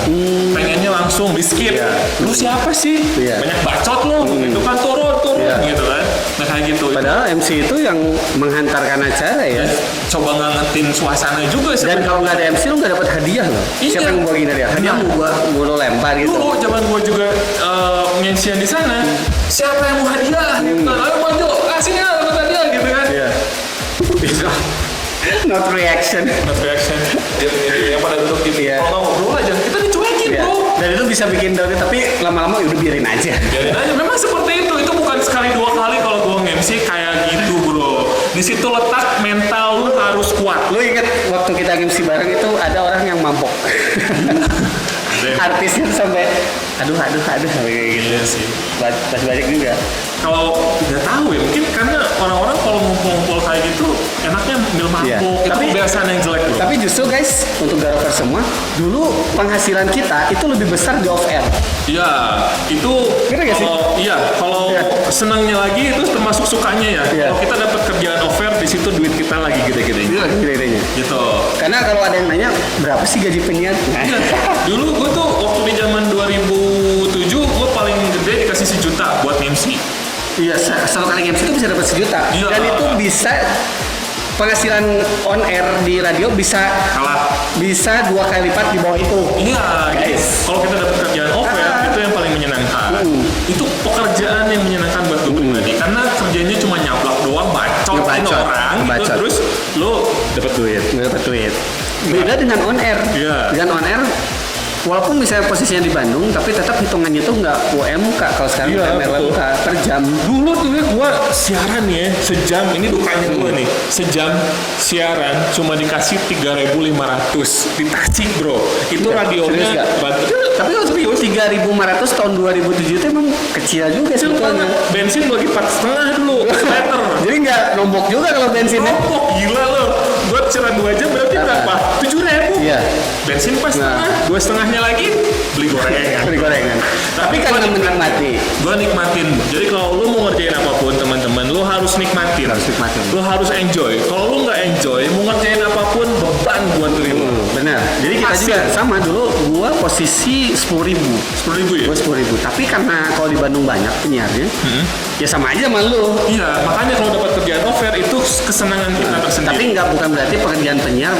[SPEAKER 2] Pengennya langsung di skip. Lu siapa sih? Banyak bacot lu. Itu kan turun gitu kan. Nah kayak gitu.
[SPEAKER 1] Padahal MC itu yang menghantarkan acara ya.
[SPEAKER 2] Coba ngangetin suasana juga sih.
[SPEAKER 1] Dan kalau nggak ada MC lu nggak dapat hadiah loh. Siapa yang bawain hadiah? Hadiah mau lo lempar gitu.
[SPEAKER 2] Dulu zaman gua juga ngensian di sana. Siapa yang mau hadiah? Ayo maju, sini dapat hadiah gitu kan.
[SPEAKER 1] Not reaction.
[SPEAKER 2] Yang pada duduk gitu. Kalau nggak ngobrol aja, kita dicuekin bro.
[SPEAKER 1] Dan itu bisa bikin down, tapi lama-lama udah biarin aja.
[SPEAKER 2] Memang seperti itu. Itu bukan sekali dua kali kalau gua nge-MC kayak gitu bro. Di situ letak mental lu harus kuat.
[SPEAKER 1] Lu inget waktu kita MC bareng itu ada orang yang mabok. Artisnya sampai aduh kayak gitu.
[SPEAKER 2] Iya sih.
[SPEAKER 1] Masih banyak juga.
[SPEAKER 2] Kalau nggak tahu ya, mungkin karena orang-orang kalau ngumpul-ngumpul kayak gitu enaknya ambil mabuk. Itu kebiasaan yang jelek bro.
[SPEAKER 1] Tapi justru guys, untuk Garover semua, dulu penghasilan kita itu lebih besar di off air.
[SPEAKER 2] Iya, itu kalau senangnya lagi itu termasuk sukanya ya. Kalau kita dapat kerjaan off air di situ duit kita lagi gede-gedenya.
[SPEAKER 1] Gede-gedenya.
[SPEAKER 2] Gitu.
[SPEAKER 1] Karena kalau ada yang nanya berapa sih gaji penyiar?
[SPEAKER 2] Dulu gue tuh waktu di zaman 2007 gue paling gede dikasih 1 juta buat MC.
[SPEAKER 1] Iya, satu kali MC itu bisa dapat 1 juta. Dan itu bisa penghasilan on air di radio bisa 2 kali lipat di bawah itu.
[SPEAKER 2] Iya, guys. Kalau kita dapat kerjaan off air itu yang paling menyenangkan. Itu pekerjaan yang menyenangkan buat gue pribadi karena kerjanya cuma nyaplak doang, bacotin orang gitu, terus lo dapat duit.
[SPEAKER 1] Beda dengan on air. Dengan on air walaupun misalnya posisinya di Bandung, tapi tetap hitungannya tuh nggak UMK. Kalau sekarang UMK per jam.
[SPEAKER 2] Dulu tuh gue siaran ya, sejam, ini dukanya gue nih, sejam siaran cuma dikasih 3.500 di Tasik bro. Itu radionya.
[SPEAKER 1] Tapi kalau serius 3.500 tahun 2007 itu emang kecil juga sebetulnya.
[SPEAKER 2] Bensin bagi 4,5 dulu liter.
[SPEAKER 1] Jadi nggak nombok juga kalau bensinnya.
[SPEAKER 2] Nombok gila loh. Buat siaran 2 jam berarti berapa? 7.000.
[SPEAKER 1] Iya.
[SPEAKER 2] Bensin pas setengah, 2,5-nya lagi beli gorengan.
[SPEAKER 1] Tapi kan menikmati.
[SPEAKER 2] Gue nikmatin. Jadi kalau lu mau ngerjain apapun teman-teman, lu harus nikmatin. Lu harus enjoy. Kalau lu nggak enjoy, mau ngerjain apapun beban buat diri lu.
[SPEAKER 1] Benar. Jadi kita juga sama dulu. Gua posisi 10.000
[SPEAKER 2] ya.
[SPEAKER 1] Gua 10.000. Tapi karena kalau di Bandung banyak penyiarnya, ya sama aja sama lu.
[SPEAKER 2] Iya. Makanya kalau dapat kerjaan offer itu kesenangan kita tersendiri.
[SPEAKER 1] Tapi bukan berarti pekerjaan penyiar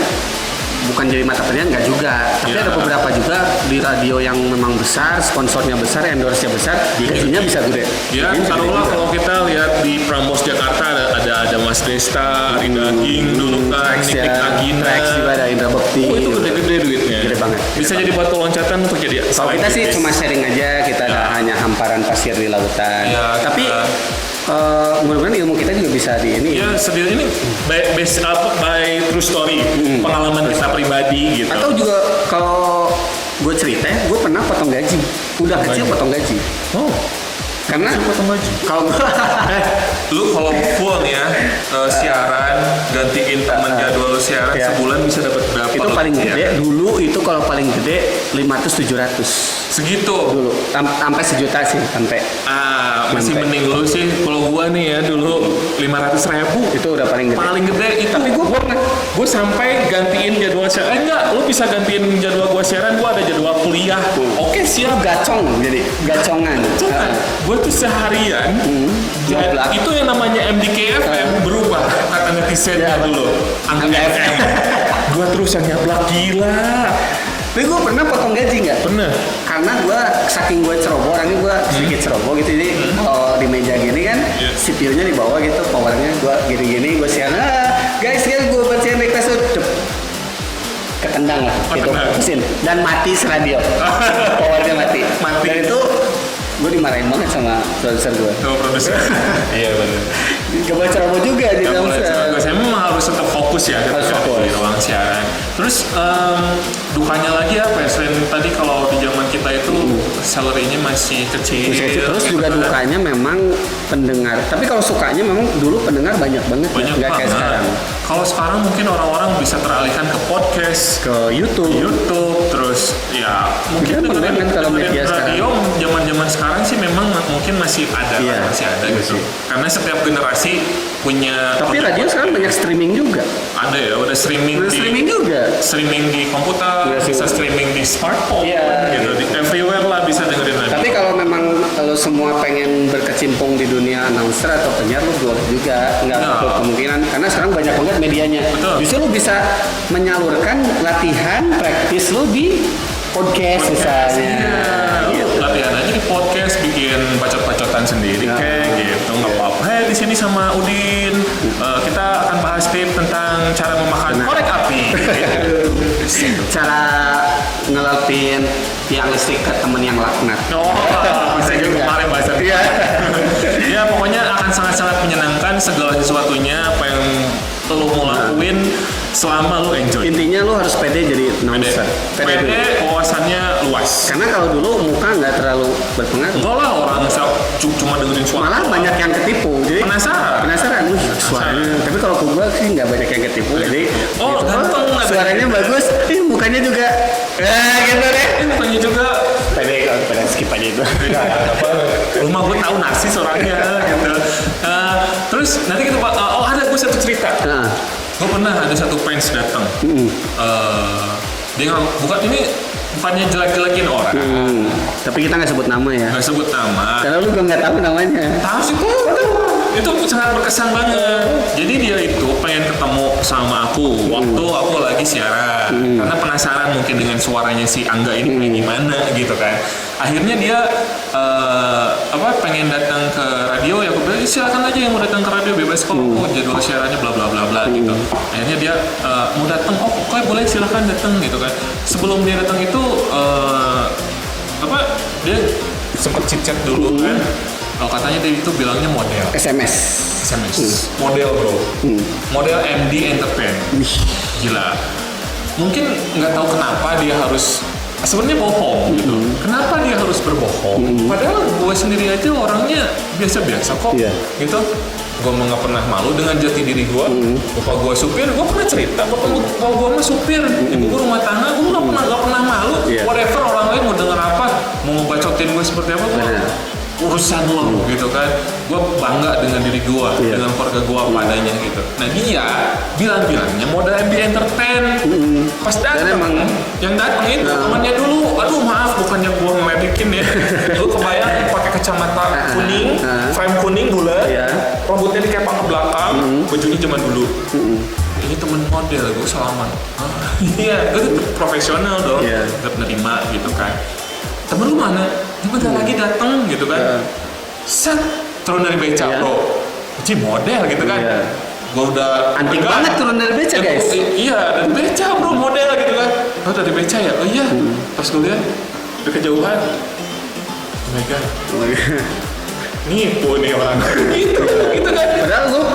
[SPEAKER 1] bukan jadi mata penyiar, enggak juga. Tapi ada beberapa juga di radio yang memang besar, sponsornya besar, endorse-nya besar, gajinya bisa gede.
[SPEAKER 2] Ya, taruhlah kalau kita lihat di Prambors Jakarta ada Mas Desta, Rinda Ging, dulu kan, Nick Agina,
[SPEAKER 1] ada Indra Bekti.
[SPEAKER 2] Itu gede-gede duitnya.
[SPEAKER 1] Gede banget.
[SPEAKER 2] Bisa jadi batu loncatan untuk jadi.
[SPEAKER 1] Kalau kita sih cuma sharing aja, kita hanya hamparan pasir di lautan. Tapi mudah-mudahan ilmu kita juga bisa di ini.
[SPEAKER 2] Ya, sedih ini by true story, pengalaman kita pribadi gitu.
[SPEAKER 1] Atau juga kalau gue cerita, gue pernah potong gaji. Udah kecil potong gaji. Karena
[SPEAKER 2] potong gaji.
[SPEAKER 1] Kalau
[SPEAKER 2] lu kalau full nih ya siaran gantiin temen jadwal lu siaran sebulan bisa dapat berapa?
[SPEAKER 1] Itu paling gede dulu itu kalau paling gede 500-700.
[SPEAKER 2] Segitu
[SPEAKER 1] dulu sampai sejuta sih sampai.
[SPEAKER 2] Masih mending lu sih. Kalau gua nih ya dulu 500.000
[SPEAKER 1] itu udah paling
[SPEAKER 2] gede itu. Tapi gua sampai gantiin jadwal siaran. Enggak, lu bisa gantiin jadwal gua siaran. Gua ada jadwal kuliah. Oke, siap.
[SPEAKER 1] Jadi gacongan.
[SPEAKER 2] Gua tuh seharian itu yang namanya MDKFM berubah kata netizennya dulu. Angga FM. Gua terus yang nyablak gila.
[SPEAKER 1] Tapi gue pernah potong gaji nggak?
[SPEAKER 2] Pernah.
[SPEAKER 1] Karena gue saking gue ceroboh, orangnya gue sedikit ceroboh gitu. Jadi kalau di meja gini kan, CPU-nya di bawah gitu, powernya gue gini-gini, gue siaran. Guys, gue bacain request tuh, ketendang lah, gitu, mesin dan mati seradio, powernya mati. Dan itu gue dimarahin banget sama produser gue.
[SPEAKER 2] Produser. Iya benar.
[SPEAKER 1] Gak boleh ceroboh juga di dalam siaran.
[SPEAKER 2] Saya memang harus tetap fokus ya di ruang siaran. Terus dukanya lagi apa ya selain tadi kalau di zaman kita itu salary-nya masih kecil.
[SPEAKER 1] Terus juga dukanya memang pendengar. Tapi kalau sukanya memang dulu pendengar banyak banget. Nggak kayak sekarang.
[SPEAKER 2] Kalau sekarang mungkin orang-orang bisa teralihkan ke podcast,
[SPEAKER 1] ke YouTube,
[SPEAKER 2] terus ya mungkin
[SPEAKER 1] dengan kalau media
[SPEAKER 2] radio zaman-zaman sekarang sih memang mungkin masih ada gitu. Karena setiap generasi punya.
[SPEAKER 1] Tapi radio sekarang banyak streaming juga.
[SPEAKER 2] Ada ya, udah streaming
[SPEAKER 1] juga.
[SPEAKER 2] Streaming di komputer, bisa streaming di smartphone, gitu. Di everywhere lah bisa dengerin radio.
[SPEAKER 1] Tapi kalau memang kalau semua pengen berkecimpung di dunia announcer atau penyiar, lu boleh juga, nggak ada kemungkinan. Karena sekarang banyak banget medianya.
[SPEAKER 2] Betul.
[SPEAKER 1] Justru lu bisa menyalurkan latihan, praktis lu di podcast misalnya.
[SPEAKER 2] Gitu. Latihan aja di podcast, bikin bacot-bacotan sendiri kayak gitu, nggak apa-apa. Di sini sama Udin, kita akan bahas tips tentang cara memakan korek api.
[SPEAKER 1] Cara ngelepin tiang listrik ke temen yang laknat.
[SPEAKER 2] Bisa juga kemarin bahasa. Ya pokoknya akan sangat-sangat menyenangkan segala sesuatunya apa yang lo mau lakuin selama lo enjoy.
[SPEAKER 1] Intinya lo harus pede jadi announcer.
[SPEAKER 2] Pede, wawasannya luas.
[SPEAKER 1] Karena kalau dulu muka nggak terlalu berpengaruh.
[SPEAKER 2] Enggak lah, orang cuma dengerin suara.
[SPEAKER 1] Malah banyak yang ketipu. Jadi penasaran suaranya. Tapi kalau ke gue sih nggak banyak yang ketipu. Jadi
[SPEAKER 2] ganteng.
[SPEAKER 1] Suaranya bagus, mukanya juga. Gitu deh.
[SPEAKER 2] Mukanya juga.
[SPEAKER 1] Pada skip aja itu.
[SPEAKER 2] Rumah gue tahu narsis orangnya gitu. Terus nanti kita ada gue satu cerita. Gue pernah ada satu fans datang. Dia bukannya jelek-jelekin orang.
[SPEAKER 1] Tapi kita nggak sebut nama ya.
[SPEAKER 2] Nggak sebut nama.
[SPEAKER 1] Karena lu juga nggak tahu namanya.
[SPEAKER 2] Tahu sih kok. Itu sangat berkesan banget. Jadi dia itu pengen ketemu sama aku waktu aku lagi siaran. Karena penasaran mungkin dengan suaranya si Angga ini kayak gimana gitu kan. Akhirnya dia pengen datang ke radio, ya aku bilang silakan aja yang mau datang ke radio, bebas kok, jadwal siarannya bla bla bla bla gitu. Akhirnya dia mau datang, kok boleh silakan datang gitu kan. Sebelum dia datang itu dia sempat chit-chat dulu kan. Kalau katanya dia itu bilangnya model.
[SPEAKER 1] SMS.
[SPEAKER 2] Model bro. Model MD Entertain. Gila. Mungkin nggak tahu kenapa dia harus sebenarnya bohong gitu. Kenapa dia harus berbohong? Padahal gue sendiri aja orangnya biasa-biasa kok. Gitu. Gue nggak pernah malu dengan jati diri gue. Bapak gue supir, gue pernah cerita. Bapak gue mah supir, ibu gue rumah tangga, gue nggak pernah malu. Whatever orang lain mau denger apa, mau ngebacotin gue seperti apa, urusan lo gitu kan. Gue bangga dengan diri gue, dengan keluarga gue padanya gitu. Nah dia bilangnya modal MD Entertain. Pas datang, yang datang itu temannya dulu. Aduh maaf, bukannya gue ngeledekin ya. Lu kebayang pakai kacamata kuning, frame kuning bulat, rambutnya dikepang ke belakang, bajunya zaman dulu. Ini temen model, gue salaman. Iya, gue tetap profesional dong, tetap nerima gitu kan. Temen lu mana? Dia bentar lagi dateng gitu kan. Set, turun dari beca bro. Ji model gitu kan. Gue udah
[SPEAKER 1] antik banget turun dari beca guys.
[SPEAKER 2] Iya, dari beca bro, model gitu kan. Oh dari beca ya? Oh iya. Pas gue lihat, udah kejauhan. Oh my god. nipu nih orang. gitu kan.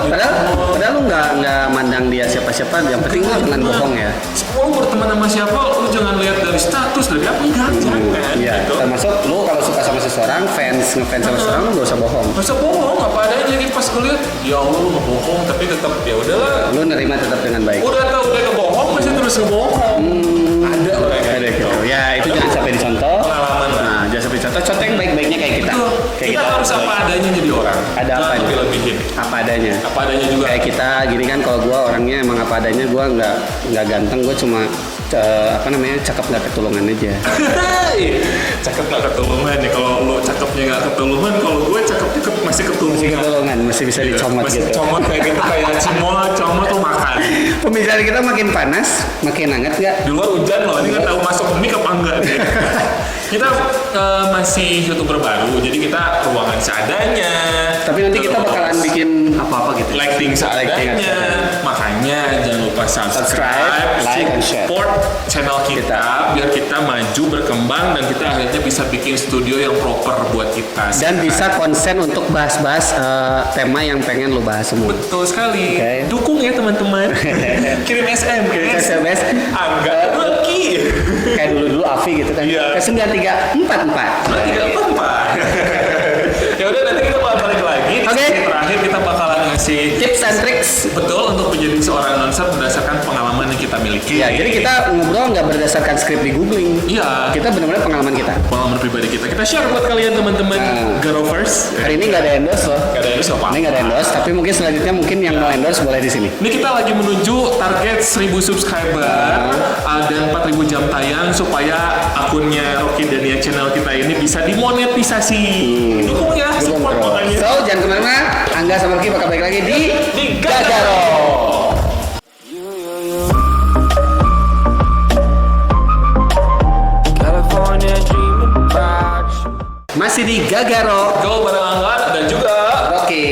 [SPEAKER 1] Padahal lu nggak mandang dia siapa-siapa, yang penting lu jangan bohong ya.
[SPEAKER 2] Lu berteman sama siapa, lu jangan lihat dari status, dari apa, enggak, jangan.
[SPEAKER 1] Iya,
[SPEAKER 2] gitu.
[SPEAKER 1] termasuk lu kalau suka sama seseorang, ngefans sama seseorang, lu nggak usah bohong.
[SPEAKER 2] Gak usah bohong, apa adanya gitu. Pas gue lihat, ya Allah lu ngebohong, tapi tetap ya udahlah.
[SPEAKER 1] Lu nerima tetap dengan baik.
[SPEAKER 2] Udah ngebohong, masih terus ngebohong. Ada loh kayak gitu.
[SPEAKER 1] Ya itu jangan sampai dicontoh.
[SPEAKER 2] Pengalaman lah.
[SPEAKER 1] Nah, jangan sampai dicontoh. Contoh yang baik-baiknya kayak kita.
[SPEAKER 2] Betul.
[SPEAKER 1] Kayak
[SPEAKER 2] kita harus apa adanya jadi orang.
[SPEAKER 1] Ada apa nih?
[SPEAKER 2] Lebih-lebihin.
[SPEAKER 1] Apa adanya.
[SPEAKER 2] Apa adanya juga.
[SPEAKER 1] Kayak kita gini kan, kalau gua orangnya emang apa adanya, gua nggak ganteng, gua cuma cakep nggak ketulungan aja.
[SPEAKER 2] Cakep nggak ketulungan nih. Kalau lo cakepnya nggak ketulungan, kalau gue cakepnya masih ketulungan.
[SPEAKER 1] Masih bisa dicomot
[SPEAKER 2] masih
[SPEAKER 1] gitu.
[SPEAKER 2] Comot kayak gitu, kayak cimol, comot tuh makan.
[SPEAKER 1] Pembicaraan kita makin panas, makin hangat nggak?
[SPEAKER 2] Di luar hujan loh, ini nggak tahu masuk mic apa enggak nih. Kita masih YouTuber baru, jadi kita ruangan seadanya.
[SPEAKER 1] Tapi nanti kita bakalan bikin apa-apa gitu.
[SPEAKER 2] Lighting seadanya. Makanya jangan lupa subscribe,
[SPEAKER 1] like, and share.
[SPEAKER 2] Support channel kita biar kita maju berkembang dan kita akhirnya bisa bikin studio yang proper buat kita.
[SPEAKER 1] Dan bisa konsen untuk bahas-bahas tema yang pengen lo bahas semua.
[SPEAKER 2] Betul sekali.
[SPEAKER 1] Okay.
[SPEAKER 2] Dukung ya teman-teman. Kirim SMS. Angga Lucky.
[SPEAKER 1] Kayak dulu Afi gitu kan.
[SPEAKER 2] Iya.
[SPEAKER 1] Ke 9344.
[SPEAKER 2] 9344. Ya udah, nanti kita bakal balik lagi. Di sesi terakhir kita bakalan ngasih
[SPEAKER 1] tips and tricks.
[SPEAKER 2] Betul, untuk menjadi seorang announcer berdasarkan pengalaman yang kita miliki.
[SPEAKER 1] Ya, jadi kita ngobrol nggak berdasarkan skrip di googling.
[SPEAKER 2] Iya.
[SPEAKER 1] Kita benar-benar pengalaman kita.
[SPEAKER 2] Pengalaman pribadi kita. Kita share buat kalian teman-teman Garovers.
[SPEAKER 1] Hari ini nggak ada endorse loh.
[SPEAKER 2] Nggak ada endorse apa?
[SPEAKER 1] Ini nggak ada endorse, tapi mungkin selanjutnya yang mau endorse boleh di sini.
[SPEAKER 2] Ini kita lagi menuju target 1000 subscriber dan 4000 jam tayang supaya akunnya Rocky Dania channel kita ini bisa dimonetisasi. Dukung ya, support makanya.
[SPEAKER 1] So, jangan kemana-mana. Angga sama Rocky bakal balik lagi di Gagaro. Masih di Gagaro.
[SPEAKER 2] Go bareng Angga dan juga
[SPEAKER 1] Rocky.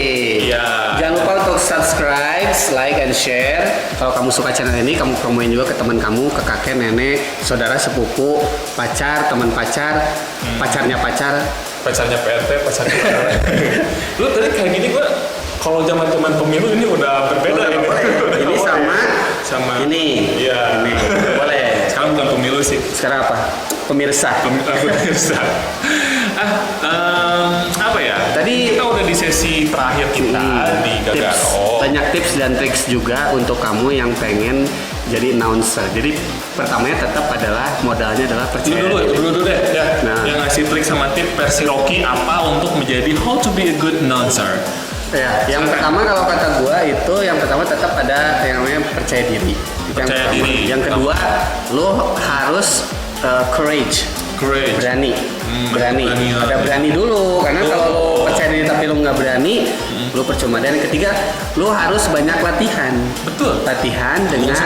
[SPEAKER 2] Iya.
[SPEAKER 1] Jangan lupa untuk subscribe, like, and share. Kalau kamu suka channel ini, kamu promoin juga ke teman kamu, ke kakek, nenek, saudara, sepupu, pacar, teman pacar, pacarnya
[SPEAKER 2] PRT, pacarnya Lu tadi kayak gini gua kalau zaman-zaman pemilu ini udah berbeda ini.
[SPEAKER 1] Ini sama ini.
[SPEAKER 2] Iya.
[SPEAKER 1] Ini. Boleh.
[SPEAKER 2] Sekarang bukan pemilu sih.
[SPEAKER 1] Sekarang apa? Pemirsa.
[SPEAKER 2] Apa ya?
[SPEAKER 1] Tadi
[SPEAKER 2] kita udah di sesi terakhir kita di Gagaro.
[SPEAKER 1] Banyak tips dan triks juga untuk kamu yang pengen jadi announcer. Jadi pertamanya tetap adalah modalnya adalah percaya
[SPEAKER 2] dulu deh ya.
[SPEAKER 1] Nah,
[SPEAKER 2] yang ngasih trik sama tip versi Rocky apa untuk menjadi how to be a good announcer.
[SPEAKER 1] Ya, yang pertama kalau kata gua itu yang pertama tetap ada yang namanya percaya diri. Yang kedua, lo harus courage. Berani. Ada berani dulu, karena kalau lo percaya diri tapi lo nggak berani, lo percuma. Dan yang ketiga, lo harus banyak latihan.
[SPEAKER 2] Betul.
[SPEAKER 1] Latihan dengan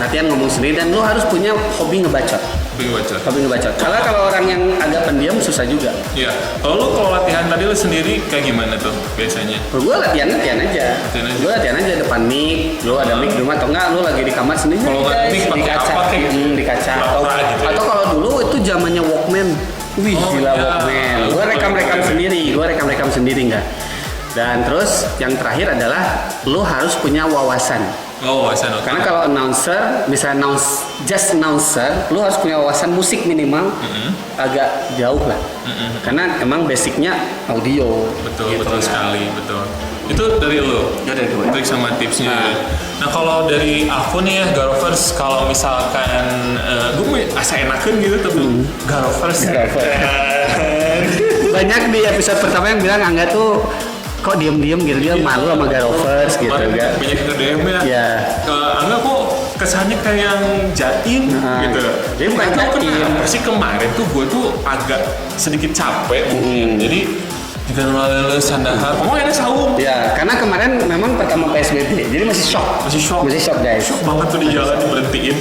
[SPEAKER 1] latihan ngomong sendiri, dan lo harus punya hobi ngebacot. Hobi ngebacot. Kalau orang yang agak pendiam susah juga.
[SPEAKER 2] Iya. Kalau latihan tadi lo sendiri kayak gimana tuh biasanya?
[SPEAKER 1] Gue latihan aja. Gue latihan aja depan mic. Lo ada mic di rumah atau enggak? Lo lagi di kamar sendiri.
[SPEAKER 2] Kalau nggak mic
[SPEAKER 1] di kaca. Di kaca. Atau kalau dulu itu zamannya Walkman. Wih, gila Walkman. Gue rekam sendiri nggak. Dan terus yang terakhir adalah lo harus punya wawasan.
[SPEAKER 2] Wawasan. Okay.
[SPEAKER 1] Karena kalau announcer, misalnya just announcer, lo harus punya wawasan musik minimal agak jauh lah. Karena emang basicnya audio.
[SPEAKER 2] Betul, gitu betul sekali, betul. Itu dari lo.
[SPEAKER 1] Ya dari gue.
[SPEAKER 2] Trik sama tipsnya. Nah kalau dari aku nih ya, Garovers, kalau misalkan gue mau asa enakan gitu tuh, Garovers.
[SPEAKER 1] Banyak di episode pertama yang bilang Angga tuh kok diem-diem gitu, dia malu sama Garovers gitu kan.
[SPEAKER 2] Banyak itu DM ya. Angga kok kesannya kayak yang jatim gitu.
[SPEAKER 1] Jadi bukan jatim.
[SPEAKER 2] Sih kemarin tuh gue tuh agak sedikit capek mungkin. Jadi jika melalui sandahar, enak saung.
[SPEAKER 1] Ya, karena kemarin memang pertama PSBB, jadi masih shock guys.
[SPEAKER 2] Shock banget tuh di jalan diberhentiin.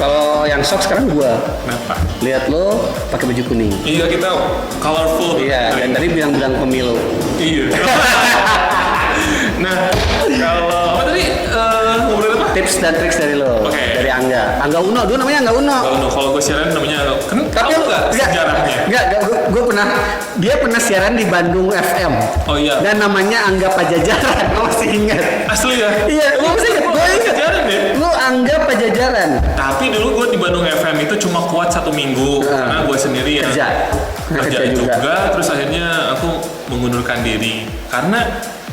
[SPEAKER 1] Kalau yang shock sekarang gua.
[SPEAKER 2] Kenapa?
[SPEAKER 1] Lihat lo pakai baju kuning.
[SPEAKER 2] Iya, kita colorful.
[SPEAKER 1] Iya, dan tadi bilang pemilu.
[SPEAKER 2] Iya. Nah, kalau apa tadi ngobrol apa?
[SPEAKER 1] Tips dan triks dari lo.
[SPEAKER 2] Oke.
[SPEAKER 1] Dari Angga Uno dulu namanya Angga Uno.
[SPEAKER 2] Kalau gue siaran namanya kan tahu nggak sejarahnya?
[SPEAKER 1] Enggak, gue dia pernah siaran di Bandung FM.
[SPEAKER 2] Oh iya.
[SPEAKER 1] Dan namanya Angga Pajajaran, gue masih ingat.
[SPEAKER 2] Asli ya?
[SPEAKER 1] Iya, gue masih ingat. Gue ingat. Lu Angga Pajajaran.
[SPEAKER 2] Tapi dulu gue di Bandung FM itu cuma kuat 1 minggu karena gue sendiri kerja juga. Terus akhirnya aku mengundurkan diri karena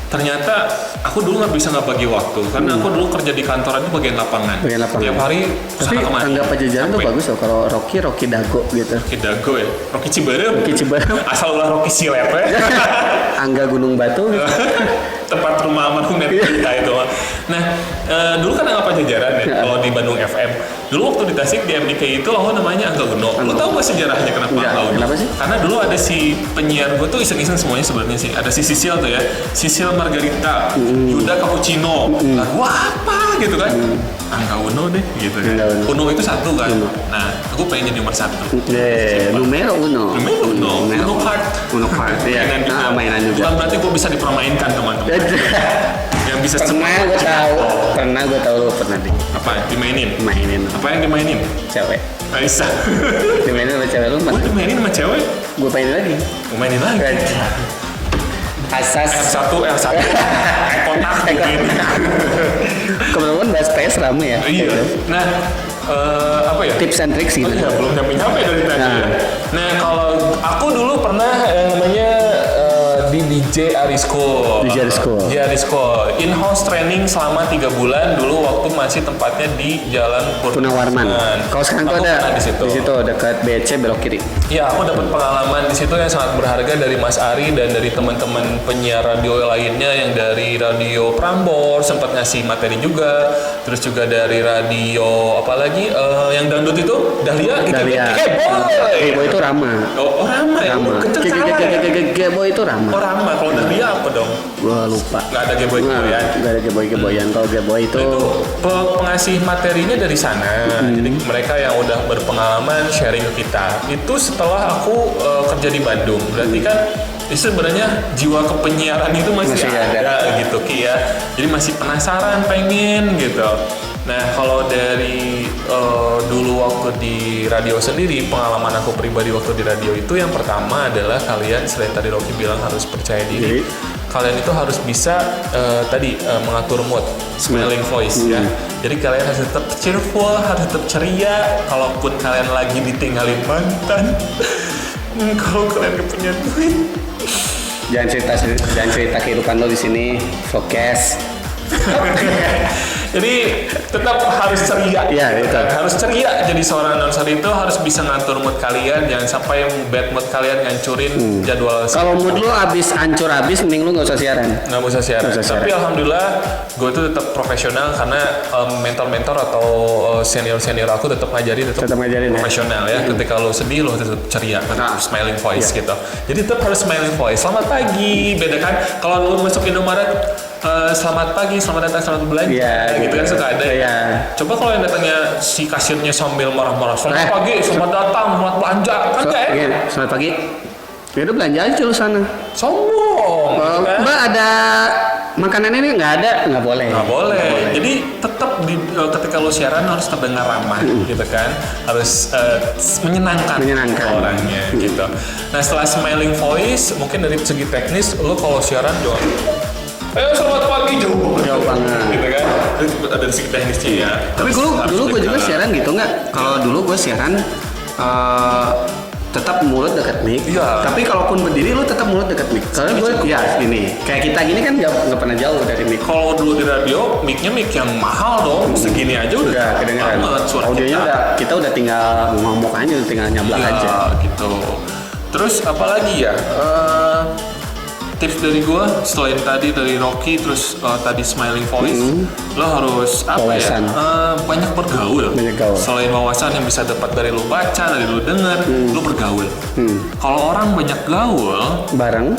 [SPEAKER 2] ternyata aku dulu nggak bisa bagi waktu karena aku dulu kerja di kantoran itu bagian lapangan. Tiap hari
[SPEAKER 1] tapi Angga Pajajaran tuh bagus loh kalau Rocky Dago gitu.
[SPEAKER 2] Rocky Dago ya, Rocky Ciberem. Asal ulah Rocky Silet ya.
[SPEAKER 1] Angga Gunung Batu.
[SPEAKER 2] Tempat rumah almarhum kita itu. Nah, dulu kan Angga Pajajaran ya kalau di Bandung FM. Dulu waktu di Tasik di MDK itu lo namanya Angga Uno. Lo tau gak sejarahnya kenapa Angga Uno?
[SPEAKER 1] Kenapa sih?
[SPEAKER 2] Karena dulu ada si penyiar, gue tuh iseng-iseng semuanya sebenarnya sih. Ada si Sisil tuh ya, Sisil Margarita, Yuda Cappuccino. Wah apa gitu kan? Angga Uno deh gitu kan. Uno itu 1 kan. Nah, aku pengen jadi nomor 1.
[SPEAKER 1] Numero Uno.
[SPEAKER 2] Uno card.
[SPEAKER 1] Iya. Mainan juga.
[SPEAKER 2] Bukan berarti gue bisa dipermainkan teman-teman. Yang bisa
[SPEAKER 1] pernah gue tahu pernah deh.
[SPEAKER 2] Apa dimainin? Apa yang dimainin?
[SPEAKER 1] Cewek.
[SPEAKER 2] Aisyah.
[SPEAKER 1] Dimainin sama cewek lu?
[SPEAKER 2] Gue dimainin sama cewek.
[SPEAKER 1] Gue mainin lagi.
[SPEAKER 2] Gue mainin lagi.
[SPEAKER 1] Asas
[SPEAKER 2] R1 kotak mungkin.
[SPEAKER 1] Kemarin bahas PS rame ya.
[SPEAKER 2] Iya. Nah, apa ya?
[SPEAKER 1] Tips and tricks gitu.
[SPEAKER 2] Iya, belum nyampe dari tadi. Nah, kalau aku dulu pernah namanya di DJ Arisco. In-house training selama 3 bulan dulu waktu masih tempatnya di Jalan
[SPEAKER 1] Purnawarman. Kalau sekarang tuh ada di situ dekat BC belok kiri.
[SPEAKER 2] Iya, aku dapat pengalaman di situ yang sangat berharga dari Mas Ari dan dari teman-teman penyiar radio lainnya yang dari Radio Prambors sempat ngasih materi juga. Terus juga dari radio apalagi yang dangdut itu Dahlia.
[SPEAKER 1] Boy itu Rama.
[SPEAKER 2] Oh, Rama ya.
[SPEAKER 1] Boy itu Rama.
[SPEAKER 2] Oh, Rama. Kalau Dahlia apa dong?
[SPEAKER 1] Gua lupa.
[SPEAKER 2] Nggak ada Geboy-Geboyan.
[SPEAKER 1] Nggak ada Geboy-Geboyan. Kalau Geboy itu
[SPEAKER 2] pengasih materinya dari sana. Jadi mereka yang udah berpengalaman sharing ke kita. Itu setelah aku kerja di Bandung. Berarti kan sebenarnya jiwa kepenyiaran itu masih ada gitu Ki ya. Jadi masih penasaran pengen gitu. Nah kalau dari dulu waktu di radio sendiri, pengalaman aku pribadi waktu di radio itu yang pertama adalah kalian selain tadi Rocky bilang harus percaya diri, kalian itu harus bisa mengatur mood, smiling voice ya. Jadi kalian harus tetap cheerful, harus tetap ceria, kalaupun kalian lagi ditinggalin mantan. Kalau kalian gak punya duit,
[SPEAKER 1] jangan cerita kehidupan lo di sini, fokus.
[SPEAKER 2] Jadi tetap harus ceria.
[SPEAKER 1] Iya, itu.
[SPEAKER 2] Harus ceria. Jadi seorang announcer itu harus bisa ngatur mood kalian, jangan sampai bad mood kalian ngancurin jadwal.
[SPEAKER 1] Kalau mood lu hancur, mending lu nggak usah siaran.
[SPEAKER 2] Nggak usah siaran. Tapi alhamdulillah gue tuh tetap profesional karena mentor-mentor atau senior aku tetap ngajarin profesional ya. Ketika lu sedih lu tetap ceria, tetap smiling voice gitu. Jadi tetap harus smiling voice. Selamat pagi, beda kan? Kalau lu masuk Indomaret, selamat pagi, selamat datang, selamat belanja, gitu kan suka ada ya. Coba kalau yang datangnya si kasirnya sambil marah-marah, selamat pagi, selamat datang, selamat belanja, kan kayak
[SPEAKER 1] selamat pagi. Ya udah belanja aja lu sana.
[SPEAKER 2] Sombong.
[SPEAKER 1] Kan? Mbak ada makanan ini nggak boleh.
[SPEAKER 2] Jadi tetap ketika lu siaran harus terdengar ramah, gitu kan, harus menyenangkan orangnya, gitu. Nah setelah smiling voice, mungkin dari segi teknis, lu kalau siaran juga selamat pagi jauh banget gitu kan, ada segi teknisnya ya.
[SPEAKER 1] Tapi dulu gue juga siaran gitu nggak? Kalau dulu gue siaran tetap mulut dekat mic. Tapi kalaupun berdiri lu tetap mulut dekat mic. Karena gue gini, kayak kita gini kan nggak pernah jauh dari mic.
[SPEAKER 2] Kalau dulu di radio, mic-nya mic yang mahal dong, segini aja udah
[SPEAKER 1] kedengeran. Audionya kita udah tinggal ngomong aja, tinggal nyablak aja.
[SPEAKER 2] Gitu. Terus apalagi ya? Tips dari gue selain tadi dari Rocky, terus tadi smiling voice, lo harus banyak bergaul. Selain wawasan yang bisa dapat dari lo baca, dari lo denger, lo bergaul. Kalau orang banyak gaul bareng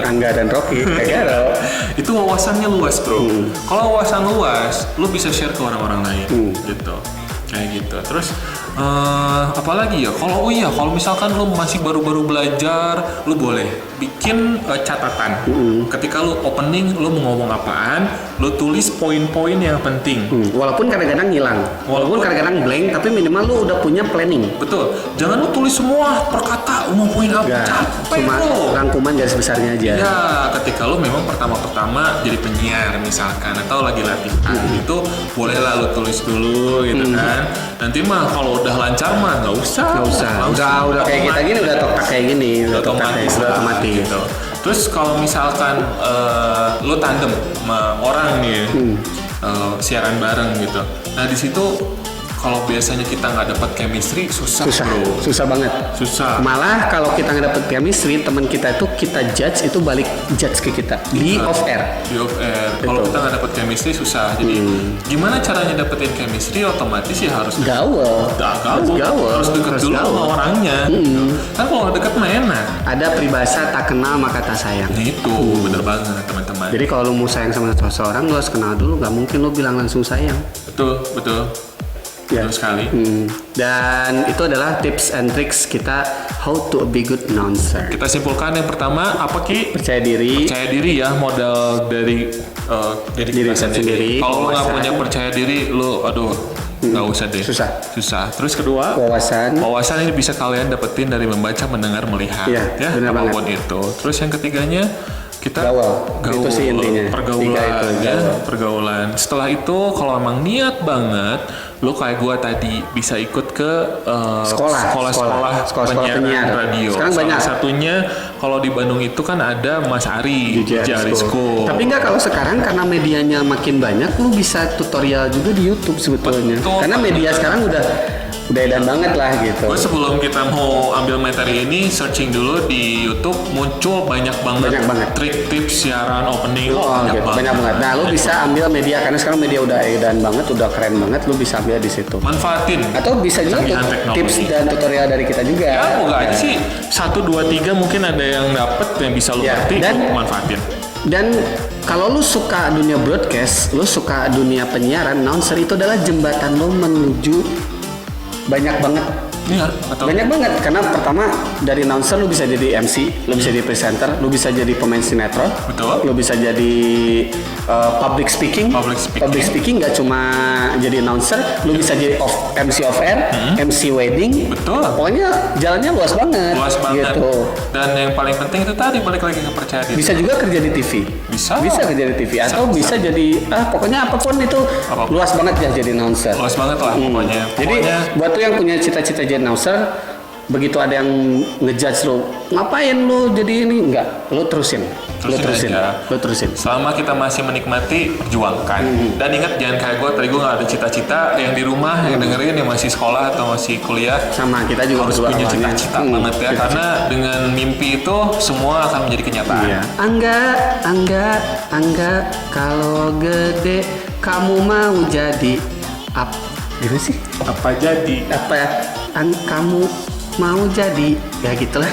[SPEAKER 1] Angga dan Rocky
[SPEAKER 2] itu wawasannya luas bro. Kalau wawasan luas, lo bisa share ke orang-orang lain gitu. Kayak gitu. Terus Apalagi ya, kalau misalkan lu masih baru-baru belajar, lu boleh bikin catatan. Ketika lu opening, lu mau ngomong apaan, lu tulis poin-poin yang penting.
[SPEAKER 1] Walaupun kadang-kadang hilang, walaupun kadang-kadang blank, tapi minimal lu udah punya planning.
[SPEAKER 2] Betul. Jangan lu tulis semua per kata, mau poin apa, capek
[SPEAKER 1] cuma
[SPEAKER 2] lu.
[SPEAKER 1] rangkuman garis besarnya aja.
[SPEAKER 2] Ya, ketika lu memang pertama-pertama jadi penyiar misalkan, atau lagi latihan, itu bolehlah lu tulis dulu gitu kan. Nanti mah kalau udah lancar mah nggak usah.
[SPEAKER 1] Udah kayak kita gini, udah tok-tak kayak gini, udah otomatis.
[SPEAKER 2] Gitu. Terus kalau misalkan lu tandem sama orang nih, siaran bareng gitu. Nah di situ kalau biasanya kita nggak dapat chemistry susah bro.
[SPEAKER 1] Susah banget. Malah kalau kita nggak dapat chemistry, teman kita itu kita judge itu balik judge ke kita di off air.
[SPEAKER 2] Kalau kita nggak dapat chemistry susah. Jadi gimana caranya dapetin chemistry? Otomatis ya harus gaul. Harus deket dulu sama orangnya. Kan kalau deket mah enak.
[SPEAKER 1] Ada peribahasa tak kenal maka tak sayang.
[SPEAKER 2] Nah, itu bener banget teman-teman.
[SPEAKER 1] Jadi kalau lu mau sayang sama seseorang, lu harus kenal dulu. Gak mungkin lu bilang langsung sayang.
[SPEAKER 2] Betul. Betul sekali.
[SPEAKER 1] Dan itu adalah tips and tricks kita how to be good announcer.
[SPEAKER 2] Kita simpulkan yang pertama apa Ki?
[SPEAKER 1] Percaya diri
[SPEAKER 2] ya, modal dari diri sendiri. Kalau lu nggak punya percaya diri, lu nggak usah deh. Susah. Terus kedua, wawasan ini bisa kalian dapetin dari membaca, mendengar, melihat. Ya apapun itu. Terus yang ketiganya kita gaul.
[SPEAKER 1] Itu sih intinya.
[SPEAKER 2] Pergaulan. Setelah itu kalau emang niat banget, lu kayak gua tadi bisa ikut ke sekolah penyiaran radio.
[SPEAKER 1] Sekarang banyak.
[SPEAKER 2] Satunya kalau di Bandung itu kan ada Mas Ari, DJ School.
[SPEAKER 1] Tapi enggak, kalau sekarang karena medianya makin banyak, lu bisa tutorial juga di YouTube sebetulnya. Karena media sekarang udah edan banget lah gitu.
[SPEAKER 2] Gue sebelum kita mau ambil materi ini searching dulu di YouTube, muncul banyak banget trik tips siaran opening.
[SPEAKER 1] Banyak banget. Nah, lu bisa ambil media karena sekarang media udah edan banget, udah keren banget, lu bisa ambil di situ.
[SPEAKER 2] Manfaatin.
[SPEAKER 1] Atau bisa juga tips dan tutorial dari kita juga.
[SPEAKER 2] Ya, moga aja sih 1 2 3 mungkin ada yang dapet yang bisa lu ngerti, manfaatin.
[SPEAKER 1] Dan kalau lu suka dunia broadcast, lu suka dunia penyiaran, announcer itu adalah jembatan lu menuju banyak banget.
[SPEAKER 2] Iya,
[SPEAKER 1] banyak banget karena pertama dari announcer lu bisa jadi MC, lu bisa jadi presenter, lu bisa jadi pemain sinetron, lu bisa jadi public speaking nggak cuma jadi announcer, lu bisa jadi MC off air, MC wedding, pokoknya jalannya luas banget gitu.
[SPEAKER 2] Dan yang paling penting itu tadi balik lagi ke percaya diri.
[SPEAKER 1] Bisa juga kerja di TV, bisa kerja di TV atau bisa jadi pokoknya apapun itu luas banget ya jadi announcer.
[SPEAKER 2] Luas banget lah pokoknya.
[SPEAKER 1] Jadi buat tuh yang punya cita-cita jadi announcer, begitu ada yang ngejudge lu, ngapain lu jadi ini, enggak, lu terusin.
[SPEAKER 2] Selama kita masih menikmati, perjuangkan. Dan ingat, jangan kayak gue, tadi gue nggak ada cita-cita. Yang di rumah yang dengerin yang masih sekolah atau masih kuliah,
[SPEAKER 1] sama kita juga
[SPEAKER 2] harus punya cita-cita banget ya, karena dengan mimpi itu semua akan menjadi kenyataan.
[SPEAKER 1] Angga, kalau gede kamu mau jadi apa? Gitu sih.
[SPEAKER 2] Apa jadi?
[SPEAKER 1] Apa ya? Kamu mau jadi ya gitulah.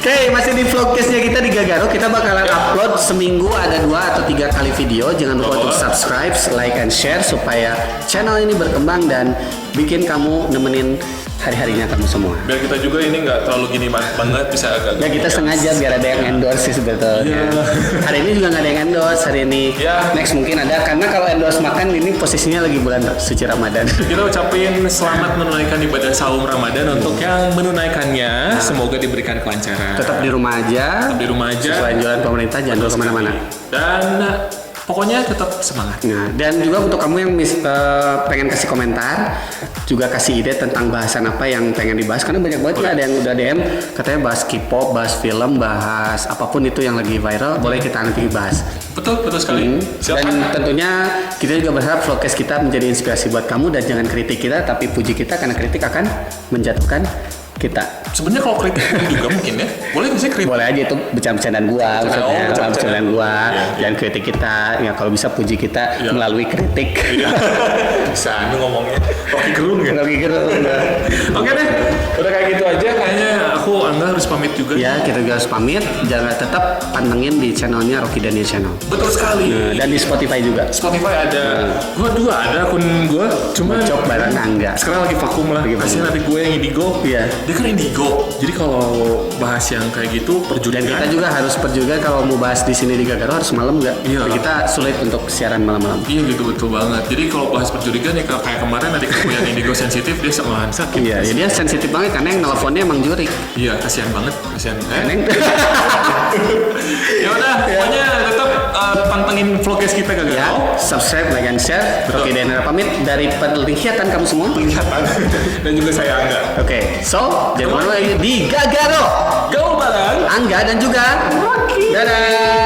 [SPEAKER 1] Oke, masih di vlogcastnya kita di Gagaro. Kita bakalan upload seminggu ada 2 atau 3 kali video. Jangan lupa untuk subscribe, like, and share supaya channel ini berkembang dan bikin kamu nemenin hari-harinya kamu semua.
[SPEAKER 2] Biar kita juga ini nggak terlalu gini banget, bisa agak.
[SPEAKER 1] Ya kita sengaja biar ada yang endorse sih sebetulnya. Hari ini juga nggak ada yang endorse hari ini. Next mungkin ada, karena kalau endorse makan ini posisinya lagi bulan suci Ramadan.
[SPEAKER 2] Kita ucapin selamat menunaikan ibadah saum Ramadan untuk yang menunaikannya. Semoga diberikan kelancaran.
[SPEAKER 1] Tetap di rumah aja. Sesuai anjuran pemerintah, jangan kemana-mana.
[SPEAKER 2] Dan pokoknya tetap semangat.
[SPEAKER 1] Nah, dan juga untuk kamu yang pengen kasih komentar, juga kasih ide tentang bahasan apa yang pengen dibahas, karena banyak banget ada yang udah DM katanya bahas K-pop, bahas film, bahas apapun itu yang lagi viral, boleh kita nanti bahas.
[SPEAKER 2] Betul sekali.
[SPEAKER 1] Dan tentunya kita juga berharap vlogcast kita menjadi inspirasi buat kamu, dan jangan kritik kita tapi puji kita, karena kritik akan menjatuhkan kita.
[SPEAKER 2] Sebenarnya kalau kritik juga mungkin ya, boleh nggak sih kritik?
[SPEAKER 1] Boleh aja, itu bercandaan gua, maksudnya bercandaan gua. Jangan kritik kita, ya kalau bisa puji kita melalui kritik.
[SPEAKER 2] Bisa, ini ngomongnya Rocky Gerung ya.
[SPEAKER 1] Rocky Gerung.
[SPEAKER 2] Oke deh, udah kayak gitu aja kayaknya. aku Angga harus pamit juga.
[SPEAKER 1] Ya, kita juga harus pamit. Jangan tetap pantengin di channelnya Rocky Daniel Channel.
[SPEAKER 2] Betul sekali.
[SPEAKER 1] Dan di Spotify juga.
[SPEAKER 2] Spotify ada. Gua ada akun gua. Cuma
[SPEAKER 1] cok barang Angga.
[SPEAKER 2] Sekarang lagi vakum lah. Kasihan adik gue yang indigo.
[SPEAKER 1] Iya.
[SPEAKER 2] Dia kan indigo. Jadi kalau bahas yang kayak gitu perjudian.
[SPEAKER 1] Dan kita juga harus perjudian kalau mau bahas di sini di Gagaro harus malam nggak?
[SPEAKER 2] Iya.
[SPEAKER 1] Kita sulit untuk siaran malam-malam.
[SPEAKER 2] Iya gitu, betul banget. Jadi kalau bahas perjudian ya kayak kemarin adik aku yang indigo sensitif, dia malahan sakit.
[SPEAKER 1] Iya, jadi dia sensitif banget karena yang nelfonnya emang jurik.
[SPEAKER 2] Iya, kasihan banget, kasihan. Ya udah, pokoknya tetap pantengin vlogcast kita Gagaro.
[SPEAKER 1] Ya, subscribe, like, and share. Oke, dan pamit dari penglihatan kamu semua.
[SPEAKER 2] Penglihatan. Dan juga saya Angga.
[SPEAKER 1] Oke, so jangan lupa lagi di Gagaro.
[SPEAKER 2] Gaul bareng
[SPEAKER 1] Angga dan juga Rocky. Dadah.